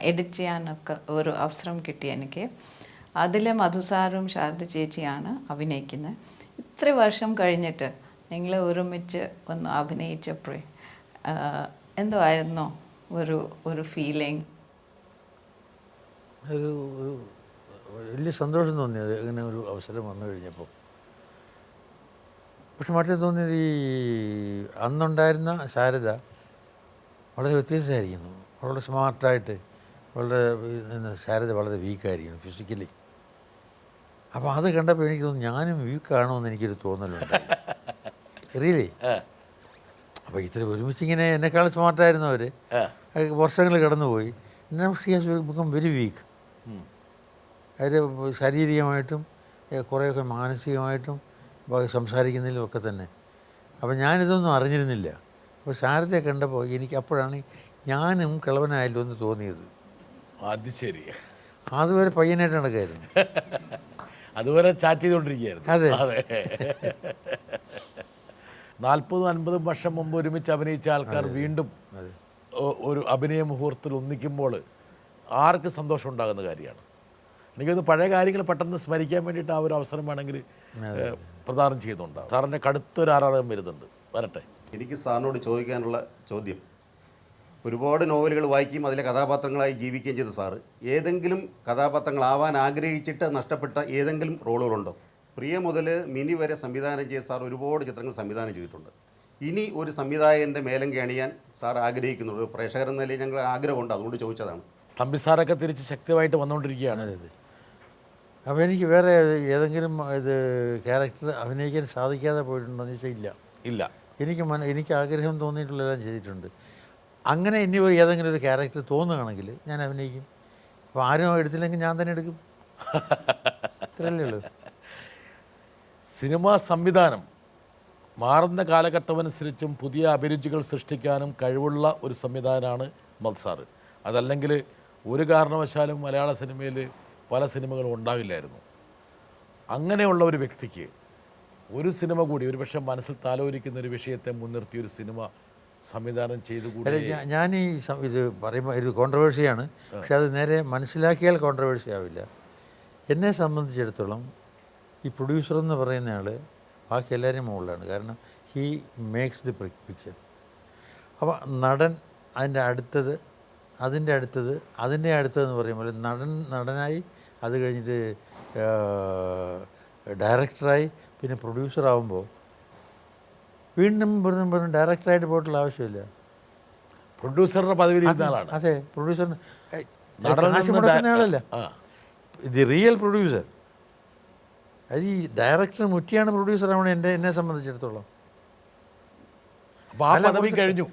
Speaker 14: എഡിറ്റ് ചെയ്യാനൊക്കെ ഒരു അവസരം കിട്ടി എനിക്ക്. അതിൽ മധുസാറും ശാരദ ചേച്ചിയാണ് അഭിനയിക്കുന്നത്. ഇത്ര വർഷം കഴിഞ്ഞിട്ട് നിങ്ങൾ ഒരുമിച്ച് ഒന്ന് അഭിനയിച്ചപ്പോഴേ എന്തോ ആയിരുന്നോ ഒരു ഫീലിംഗ്?
Speaker 2: ഒരു വലിയ സന്തോഷം തോന്നിയത് അങ്ങനെ ഒരു അവസരം വന്നു കഴിഞ്ഞപ്പോൾ. പക്ഷെ മറ്റേ തോന്നിയത് ഈ അന്നുണ്ടായിരുന്ന ശാരദ വളരെ വ്യത്യസ്തമായിരിക്കുന്നു. വളരെ സ്മാർട്ടായിട്ട്, ശാരദ വളരെ വീക്കായിരിക്കുന്നു ഫിസിക്കലി. അപ്പോൾ അത് കണ്ടപ്പോൾ എനിക്ക് തോന്നുന്നു ഞാനും വീക്കാണോ എന്ന് എനിക്കൊരു തോന്നലുണ്ട്. റിയലി. അപ്പോൾ ഇത്ര ഒരുമിച്ചിങ്ങനെ എന്നെക്കാളും സ്മാർട്ടായിരുന്നു അവർ. വർഷങ്ങൾ കടന്നുപോയി. She has become very weak. അവർ ശാരീരികമായിട്ടും കുറേയൊക്കെ മാനസികമായിട്ടും സംസാരിക്കുന്നതിലും ഒക്കെ തന്നെ. അപ്പോൾ ഞാനിതൊന്നും അറിഞ്ഞിരുന്നില്ല. അപ്പോൾ ശാരദയെ കണ്ടപ്പോൾ എനിക്ക് അപ്പോഴാണ് ഞാനും കിളവനായല്ലോ എന്ന് തോന്നിയത്.
Speaker 1: അത് ശരി.
Speaker 2: അതുവരെ പയ്യനായിട്ട് നടക്കായിരുന്നു.
Speaker 1: അതുവരെ ചാറ്റ് ചെയ്തുകൊണ്ടിരിക്കുകയായിരുന്നു.
Speaker 2: അതെ.
Speaker 1: 40-50 വർഷം മുമ്പ് ഒരുമിച്ച് അഭിനയിച്ച ആൾക്കാർ വീണ്ടും ഒരു അഭിനയ മുഹൂർത്തത്തിൽ ഒന്നിക്കുമ്പോൾ ആർക്ക് സന്തോഷം ഉണ്ടാകുന്ന കാര്യമാണ്. എനിക്കത് പഴയ കാര്യങ്ങൾ പെട്ടെന്ന് സ്മരിക്കാൻ വേണ്ടിയിട്ട് ആ ഒരു അവസരം വേണമെങ്കിൽ പ്രദാനം ചെയ്യുന്നുണ്ടാവും. സാറിൻ്റെ കടുത്തൊരു ആരാധകം വരുന്നുണ്ട്. വരട്ടെ.
Speaker 15: എനിക്ക് സാറിനോട് ചോദിക്കാനുള്ള ചോദ്യം, ഒരുപാട് നോവലുകൾ വായിക്കുകയും അതിലെ കഥാപാത്രങ്ങളായി ജീവിക്കുകയും ചെയ്ത സാറ് ഏതെങ്കിലും കഥാപാത്രങ്ങളാവാൻ ആഗ്രഹിച്ചിട്ട് നഷ്ടപ്പെട്ട ഏതെങ്കിലും റോളുകളുണ്ടോ? പ്രിയ മുതൽ മിനി വരെ സംവിധാനം ചെയ്ത സാർ ഒരുപാട് ചിത്രങ്ങൾ സംവിധാനം ചെയ്തിട്ടുണ്ട്. ഇനി ഒരു സംവിധായകൻ്റെ മേലങ്കി അണിയാൻ സാർ ആഗ്രഹിക്കുന്നുള്ളൂ? പ്രേക്ഷകർ എന്ന നിലയിൽ ഞങ്ങൾ ആഗ്രഹമുണ്ട്, അതുകൊണ്ട് ചോദിച്ചതാണ്.
Speaker 1: തമ്പി സാറൊക്കെ തിരിച്ച് ശക്തമായിട്ട് വന്നുകൊണ്ടിരിക്കുകയാണ്.
Speaker 2: അപ്പോൾ എനിക്ക് വേറെ ഏതെങ്കിലും ഇത് ക്യാരക്ടർ അഭിനയിക്കാൻ സാധിക്കാതെ പോയിട്ടുണ്ടോ എന്ന് ചോദിച്ചാൽ ഇല്ല.
Speaker 1: ഇല്ല.
Speaker 2: എനിക്ക് ആഗ്രഹം തോന്നിയിട്ടുള്ളതെല്ലാം ചെയ്തിട്ടുണ്ട്. അങ്ങനെ ഇനി ഏതെങ്കിലും ഒരു ക്യാരക്ടർ തോന്നുകയാണെങ്കിൽ ഞാൻ അഭിനയിക്കും. അപ്പോൾ ആരും എടുത്തില്ലെങ്കിൽ ഞാൻ തന്നെ എടുക്കും. ഇത്രയല്ലേ ഉള്ളൂ.
Speaker 1: സിനിമാ സംവിധാനം മാറുന്ന കാലഘട്ടമനുസരിച്ചും പുതിയ അഭിരുചികൾ സൃഷ്ടിക്കാനും കഴിവുള്ള ഒരു സംവിധാനമാണ് മത്സാറ്. അതല്ലെങ്കിൽ ഒരു കാരണവശാലും മലയാള സിനിമയിൽ പല സിനിമകളും ഉണ്ടാവില്ലായിരുന്നു. അങ്ങനെയുള്ള ഒരു വ്യക്തിക്ക് ഒരു സിനിമ കൂടി ഒരുപക്ഷെ മനസ്സിൽ താലോലിക്കുന്ന ഒരു വിഷയത്തെ മുൻനിർത്തി ഒരു സിനിമ സംവിധാനം ചെയ്തുകൂടി.
Speaker 2: ഞാൻ ഈ ഇത് പറയുമ്പോൾ ഒരു കോൺട്രവേഴ്സിയാണ്, പക്ഷെ അത് നേരെ മനസ്സിലാക്കിയാൽ കോൺട്രവേഴ്സി ആവില്ല. എന്നെ സംബന്ധിച്ചിടത്തോളം ഈ പ്രൊഡ്യൂസർ എന്ന് പറയുന്നയാൾ ബാക്കി എല്ലാവരും മുകളിലാണ്. കാരണം ഹീ മേക്സ് ദി പിക്ചർ. അപ്പോൾ നടൻ അതിൻ്റെ അടുത്തത്, അതിൻ്റെ അടുത്തത്, അതിൻ്റെ അടുത്തതെന്ന് പറയുമ്പോൾ നടനായി, അത് കഴിഞ്ഞിട്ട് ഡയറക്ടറായി, പിന്നെ പ്രൊഡ്യൂസറാകുമ്പോൾ വീണ്ടും ഡയറക്ടറായിട്ട് പോയിട്ടുള്ള ആവശ്യമില്ല.
Speaker 1: പ്രൊഡ്യൂസറുടെ പദവിയിൽ ഇരുന്ന ആളാണ്.
Speaker 2: അതെ, പ്രൊഡ്യൂസറിന് കാശ് മുടക്കുന്ന ആളല്ല. The real producer. അത് ഈ ഡയറക്ടർ മുറ്റിയാണ് പ്രൊഡ്യൂസറാണ് എന്നെ സംബന്ധിച്ചിടത്തോളം.
Speaker 1: പദവി കഴിഞ്ഞു.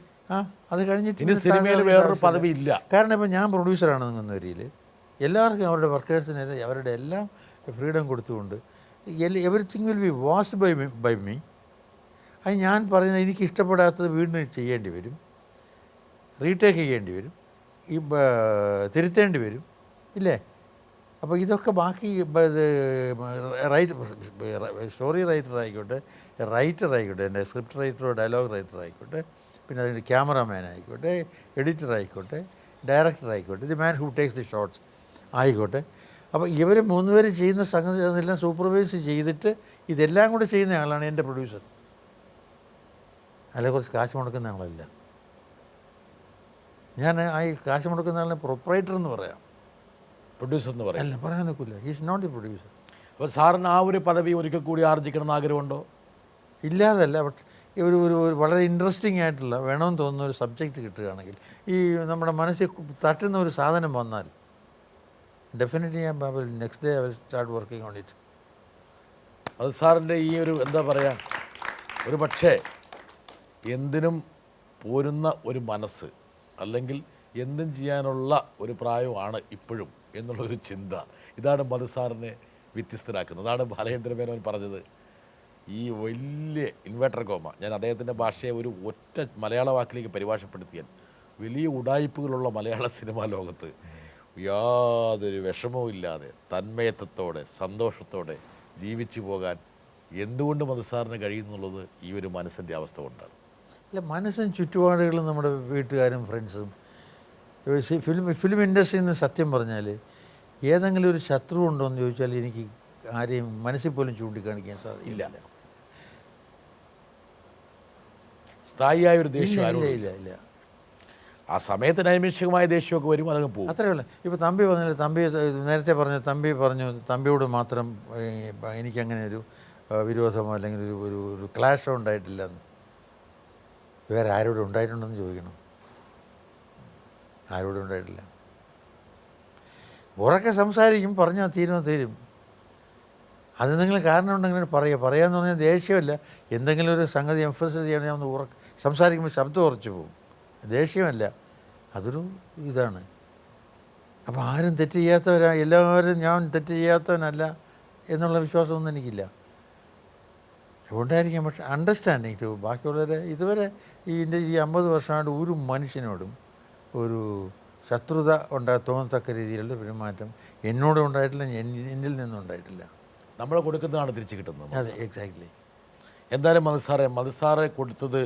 Speaker 2: അത് കഴിഞ്ഞിട്ട്
Speaker 1: ഇനി സിനിമയിൽ വേറൊരു പദവി ഇല്ല.
Speaker 2: കാരണം ഇപ്പോൾ ഞാൻ പ്രൊഡ്യൂസറാണെന്ന വരിയിൽ എല്ലാവർക്കും അവരുടെ വർക്കേഴ്സിന് അവരുടെ എല്ലാം ഫ്രീഡം കൊടുത്തുകൊണ്ട് everything will be washed by me. അത് ഞാൻ പറയുന്നത് എനിക്ക് ഇഷ്ടപ്പെടാത്തത് വീണ്ടും ചെയ്യേണ്ടി വരും, റീടേക്ക് ചെയ്യേണ്ടി വരും, ഈ തിരുത്തേണ്ടി വരും, ഇല്ലേ? അപ്പോൾ ഇതൊക്കെ ബാക്കി സ്റ്റോറി റൈറ്റർ ആയിക്കോട്ടെ, റൈറ്റർ ആയിക്കോട്ടെ, എൻ്റെ സ്ക്രിപ്റ്റ് റൈറ്ററോ ഡയലോഗ് റൈറ്റർ ആയിക്കോട്ടെ, പിന്നെ അതിൻ്റെ ക്യാമറാമാൻ ആയിക്കോട്ടെ, എഡിറ്റർ ആയിക്കോട്ടെ, ഡയറക്ടർ ആയിക്കോട്ടെ, the man who takes the shots ആയിക്കോട്ടെ. അപ്പോൾ ഇവർ മൂന്നുപേരും ചെയ്യുന്ന സംഗതി അതെല്ലാം സൂപ്പർവൈസ് ചെയ്തിട്ട് ഇതെല്ലാം കൂടെ ചെയ്യുന്ന ആളാണ് എൻ്റെ പ്രൊഡ്യൂസർ. അതിൽ കുറച്ച് കാശ് മുടക്കുന്ന ആളല്ല ഞാൻ. ആ കാശ് മുടക്കുന്ന ആളിനെ പ്രൊപ്പറേറ്റർ എന്ന് പറയാം,
Speaker 1: പ്രൊഡ്യൂസർ എന്ന് പറയാം.
Speaker 2: അല്ല, പറയാൻ ഒക്കില്ല. Is not a producer.
Speaker 1: അപ്പോൾ സാറിന് ആ ഒരു പദവി ഒരിക്കൽ കൂടി ആർജിക്കണമെന്ന് ആഗ്രഹമുണ്ടോ?
Speaker 2: ഇല്ലാതല്ല, ബട്ട് ഒരു ഒരു വളരെ ഇൻട്രസ്റ്റിംഗ് ആയിട്ടുള്ള വേണമെന്ന് തോന്നുന്ന ഒരു സബ്ജക്റ്റ് കിട്ടുകയാണെങ്കിൽ, ഈ നമ്മുടെ മനസ്സിൽ തട്ടുന്ന ഒരു സാധനം വന്നാൽ ഡെഫിനറ്റ്ലി ഞാൻ next day I will start working on it.
Speaker 1: അത് സാറിൻ്റെ ഈ ഒരു എന്താ പറയുക, ഒരു പക്ഷേ എന്തിനും പോരുന്ന ഒരു മനസ്സ്, അല്ലെങ്കിൽ എന്തും ചെയ്യാനുള്ള ഒരു പ്രായമാണ് ഇപ്പോഴും എന്നുള്ളൊരു ചിന്ത, ഇതാണ് മധു സാറിനെ വ്യത്യസ്തരാക്കുന്നത്. അതാണ് ബാലചന്ദ്ര മേനോൻ പറഞ്ഞത്, ഈ വലിയ ഇൻവേർട്ടർ കോമ, ഞാൻ അദ്ദേഹത്തിൻ്റെ ഭാഷയെ ഒരു ഒറ്റ മലയാള വാക്കിലേക്ക് പരിഭാഷപ്പെടുത്തിയാൽ, വലിയ ഉഡായിപ്പുകളുള്ള മലയാള സിനിമാ ലോകത്ത് യാതൊരു വിഷമവും ഇല്ലാതെ തന്മയത്വത്തോടെ സന്തോഷത്തോടെ ജീവിച്ചു പോകാൻ എന്തുകൊണ്ട് മധു സാറിന് കഴിയുന്നുള്ളത് ഈ ഒരു മനസ്സിൻ്റെ അവസ്ഥ കൊണ്ടാണ്.
Speaker 2: അല്ല, മനസ്സും ചുറ്റുപാടുകളും നമ്മുടെ വീട്ടുകാരും ഫ്രണ്ട്സും ഫിലിം ഇൻഡസ്ട്രിയിൽ നിന്ന് സത്യം പറഞ്ഞാൽ ഏതെങ്കിലും ഒരു ശത്രു ഉണ്ടോ എന്ന് ചോദിച്ചാൽ എനിക്ക് ആരെയും മനസ്സിൽ പോലും ചൂണ്ടിക്കാണിക്കാൻ സാധിക്കില്ല.
Speaker 1: സ്ഥായിയായ ഒരു ദേഷ്യം
Speaker 2: ഇല്ല.
Speaker 1: ആ സമയത്ത് നൈമിഷികമായ ദേഷ്യമൊക്കെ വരും, അതങ്ങ് പോകും.
Speaker 2: അത്രയേ ഉള്ളൂ. ഇപ്പോൾ തമ്പി പറഞ്ഞില്ല, നേരത്തെ പറഞ്ഞു തമ്പിയോട് മാത്രം എനിക്കങ്ങനെ ഒരു വിരോധമോ അല്ലെങ്കിൽ ഒരു ക്ലാഷോ ഉണ്ടായിട്ടില്ലെന്ന്. വേറെ ആരോടും ഉണ്ടായിട്ടുണ്ടെന്ന് ചോദിക്കണം. ആരോടും ഉണ്ടായിട്ടില്ല. ഉറക്കെ സംസാരിക്കും, പറഞ്ഞാൽ തീരും. അത് നിങ്ങൾ കാരണം ഉണ്ടെങ്കിൽ പറയാമെന്ന് പറഞ്ഞാൽ ദേഷ്യമല്ല, എന്തെങ്കിലും ഒരു സംഗതി എംഫസൈസ് ചെയ്യണമെങ്കിൽ ഒന്ന് സംസാരിക്കുമ്പോൾ ശബ്ദം ഉറച്ചു പോകും. ദേഷ്യമല്ല, അതൊരു ഇതാണ്. അപ്പോൾ ആരും തെറ്റ് എല്ലാവരും ഞാൻ തെറ്റ് ചെയ്യാത്തവനല്ല എന്നുള്ള വിശ്വാസമൊന്നും എനിക്കില്ല. അതുകൊണ്ടായിരിക്കാം. പക്ഷേ അണ്ടർസ്റ്റാൻഡിങ് ടു ബാക്കിയുള്ളവരെ ഇതുവരെ ഈ 50 വർഷമായിട്ട് ഒരു മനുഷ്യനോടും ഒരു ശത്രുത തോന്നത്തക്ക രീതിയിലുള്ള പെരുമാറ്റം എന്നോടും ഉണ്ടായിട്ടില്ല, എന്നിൽ നിന്നും ഉണ്ടായിട്ടില്ല.
Speaker 1: നമ്മൾ കൊടുക്കുന്നതാണ് തിരിച്ച് കിട്ടുന്നത്.
Speaker 2: അതെ, എക്സാക്ട്ലി.
Speaker 1: എന്തായാലും മധു സാറെ കൊടുത്തത്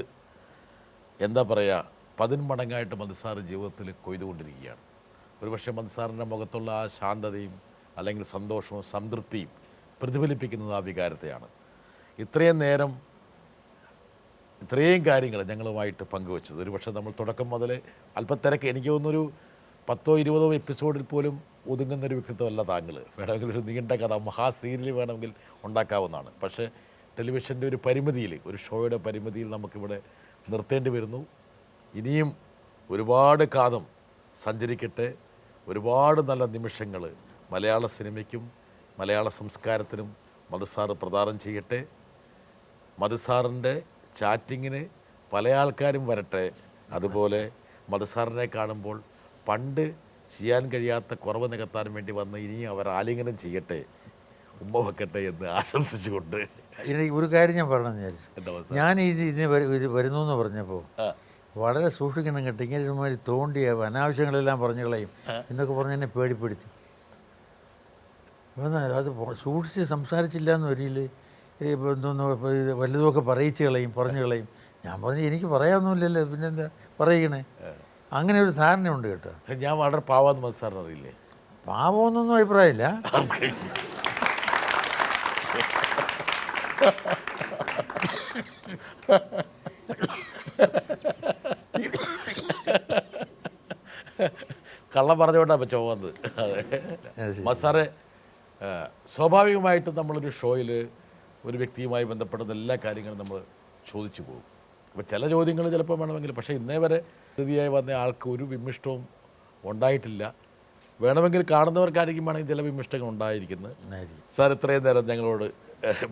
Speaker 1: എന്താ പറയുക, 10 മടങ്ങായിട്ട് മധു സാറ് ജീവിതത്തിൽ കൊയ്തുകൊണ്ടിരിക്കുകയാണ്. ഒരുപക്ഷെ മധു സാറിൻ്റെ മുഖത്തുള്ള ആ ശാന്തതയും അല്ലെങ്കിൽ സന്തോഷവും സംതൃപ്തിയും പ്രതിഫലിപ്പിക്കുന്നത് ആ വികാരത്തെയാണ്. ഇത്രയും നേരം ഇത്രയും കാര്യങ്ങൾ ഞങ്ങളുമായിട്ട് പങ്കുവച്ചത്, ഒരുപക്ഷെ നമ്മൾ തുടക്കം മുതൽ അല്പം തിരക്ക്, എനിക്ക് തോന്നുന്നൊരു 10-20 എപ്പിസോഡിൽ പോലും ഒതുങ്ങുന്നൊരു വ്യക്തിത്വമല്ല താങ്കൾ. വേണമെങ്കിൽ ഒരു നീണ്ട കഥ, മഹാ സീരിയൽ വേണമെങ്കിൽ ഉണ്ടാക്കാവുന്നതാണ്. പക്ഷേ ടെലിവിഷൻ്റെ ഒരു പരിമിതിയിൽ, ഒരു ഷോയുടെ പരിമിതിയിൽ നമുക്കിവിടെ നിർത്തേണ്ടി വരുന്നു. ഇനിയും ഒരുപാട് കാലം സഞ്ചരിക്കട്ടെ. ഒരുപാട് നല്ല നിമിഷങ്ങൾ മലയാള സിനിമയ്ക്കും മലയാള സംസ്കാരത്തിനും മധുസാറ് പ്രദാനം ചെയ്യട്ടെ. മധുസാറിൻ്റെ ചാറ്റിങ്ങിന് പല ആൾക്കാരും വരട്ടെ. അതുപോലെ മധുസാറിനെ കാണുമ്പോൾ പണ്ട് ചെയ്യാൻ കഴിയാത്ത കുറവ് നികത്താൻ വേണ്ടി വന്ന് ഇനിയും അവർ ആലിംഗനം ചെയ്യട്ടെ, ഉമ്മ വെക്കട്ടെ എന്ന് ആശംസിച്ചുകൊണ്ട്
Speaker 2: ഇനി ഒരു കാര്യം ഞാൻ പറഞ്ഞു വിചാരിച്ചു. ഞാൻ ഇതിന് വരുന്നു എന്ന് പറഞ്ഞപ്പോൾ വളരെ സൂക്ഷിക്കണം കേട്ടോ. ഇങ്ങനെ ഒരുമാതിരി തോണ്ടിയ അനാവശ്യങ്ങളെല്ലാം പറഞ്ഞു കളയും എന്നൊക്കെ പറഞ്ഞ് എന്നെ പേടിപ്പെടുത്തി. അത് സൂക്ഷിച്ച് സംസാരിച്ചില്ല എന്ന് വരിയിൽ എന്തോന്ന് വല്ലതുമൊക്കെ പറയിച്ച് കളയും, പറഞ്ഞു കളയും. ഞാൻ പറഞ്ഞു എനിക്ക് പറയാമൊന്നുമില്ലല്ലോ, പിന്നെന്താ പറയണേ. അങ്ങനെ ഒരു ധാരണയുണ്ട് കേട്ടോ.
Speaker 1: ഞാൻ വളരെ പാവാന്ന് മധുസാറിന് അറിയില്ലേ?
Speaker 2: പാവമൊന്നൊന്നും അഭിപ്രായമില്ല.
Speaker 1: കള്ളം പറഞ്ഞുകൊണ്ടാണ് ഇപ്പോൾ ചുവന്നത്. മധുസാറെ, സ്വാഭാവികമായിട്ടും നമ്മളൊരു ഷോയിൽ ഒരു വ്യക്തിയുമായി ബന്ധപ്പെടുന്ന എല്ലാ കാര്യങ്ങളും നമ്മൾ ചോദിച്ചു പോകും. അപ്പോൾ ചില ചോദ്യങ്ങൾ ചിലപ്പോൾ വേണമെങ്കിൽ, പക്ഷേ ഇന്നേ വരെ അതിഥിയായി വന്ന ആൾക്ക് ഒരു വിമിഷ്ടവും ഉണ്ടായിട്ടില്ല. വേണമെങ്കിൽ കാണുന്നവർക്കായിരിക്കും വേണമെങ്കിൽ ചില വിമിഷ്ടങ്ങൾ ഉണ്ടായിരിക്കുന്നത്. സാർ ഇത്രയും നേരം ഞങ്ങളോട്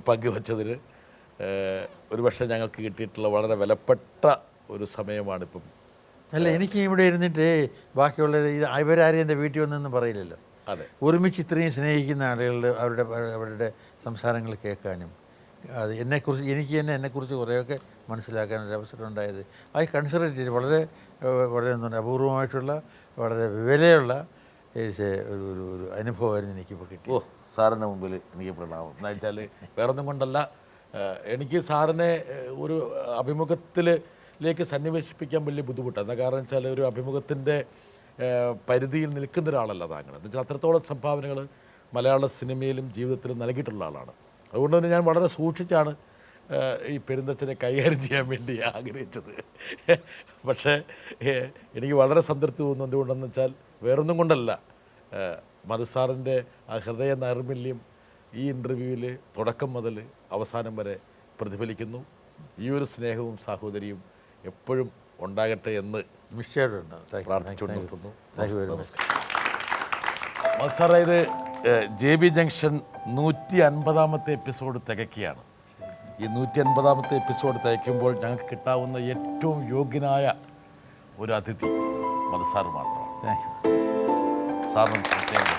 Speaker 1: പങ്കുവച്ചതിന് ഒരുപക്ഷെ ഞങ്ങൾക്ക് കിട്ടിയിട്ടുള്ള വളരെ വിലപ്പെട്ട ഒരു സമയമാണിപ്പം.
Speaker 2: അല്ല, എനിക്ക് ഇവിടെ ഇരുന്നിട്ട് ബാക്കിയുള്ള ഇവരാരും എൻ്റെ വീട്ടിൽ വന്നൊന്നും പറയില്ലല്ലോ.
Speaker 1: അതെ,
Speaker 2: ഒരുമിച്ച് ഇത്രയും സ്നേഹിക്കുന്ന ആളുകളുടെ അവരുടെ സംസാരങ്ങൾ കേൾക്കാനും അത് എന്നെക്കുറിച്ച് കുറേയൊക്കെ മനസ്സിലാക്കാനൊരു അവസരം ഉണ്ടായത് ഐ കൺസിഡർ ഇറ്റ് വളരെ എന്താ പറയുക അപൂർവമായിട്ടുള്ള വളരെ വിലയുള്ള ഒരു അനുഭവമായിരുന്നു എനിക്കിപ്പോൾ കിട്ടി.
Speaker 1: സാറിൻ്റെ മുമ്പിൽ എനിക്ക് പ്രണാമം. എന്ന് വെച്ചാൽ വേറൊന്നും കൊണ്ടല്ല, എനിക്ക് സാറിനെ ഒരു അഭിമുഖത്തിലേക്ക് സന്നിവേശിപ്പിക്കാൻ വലിയ ബുദ്ധിമുട്ടാണ്. എന്താ കാരണം വെച്ചാൽ ഒരു അഭിമുഖത്തിൻ്റെ പരിധിയിൽ നിൽക്കുന്ന ഒരാളല്ല താങ്കൾ. എന്ന് വെച്ചാൽ അത്രത്തോളം സംഭാവനകൾ മലയാള സിനിമയിലും ജീവിതത്തിലും നൽകിയിട്ടുള്ള ആളാണ്. അതുകൊണ്ട് തന്നെ ഞാൻ വളരെ സൂക്ഷിച്ചാണ് ഈ പെരുന്തച്ഛനെ കൈകാര്യം ചെയ്യാൻ വേണ്ടി ആഗ്രഹിച്ചത്. പക്ഷേ എനിക്ക് വളരെ സംതൃപ്തി തോന്നുന്നു. എന്തുകൊണ്ടെന്ന് വെച്ചാൽ വേറൊന്നും കൊണ്ടല്ല, മധുസാറിൻ്റെ ആ ഹൃദയ നൈർമല്യം ഈ ഇൻ്റർവ്യൂവിൽ തുടക്കം മുതൽ അവസാനം വരെ പ്രതിഫലിക്കുന്നു. ഈ ഒരു സ്നേഹവും സാഹോദര്യവും എപ്പോഴും ഉണ്ടാകട്ടെ എന്ന് പ്രാർത്ഥിച്ചുകൊണ്ട് നിർത്തുന്നു. മധുസാറെ, ഇത് JB ജംഗ്ഷൻ 150ാമത്തെ എപ്പിസോഡ് തികയ്ക്കുകയാണ്. ഈ 150ാമത്തെ എപ്പിസോഡ് തികയ്ക്കുമ്പോൾ ഞങ്ങൾക്ക് കിട്ടാവുന്ന ഏറ്റവും യോഗ്യനായ ഒരു അതിഥി മധുസാർ മാത്രമാണ്.
Speaker 2: താങ്ക് യു
Speaker 1: സാറിന് പ്രത്യേകം.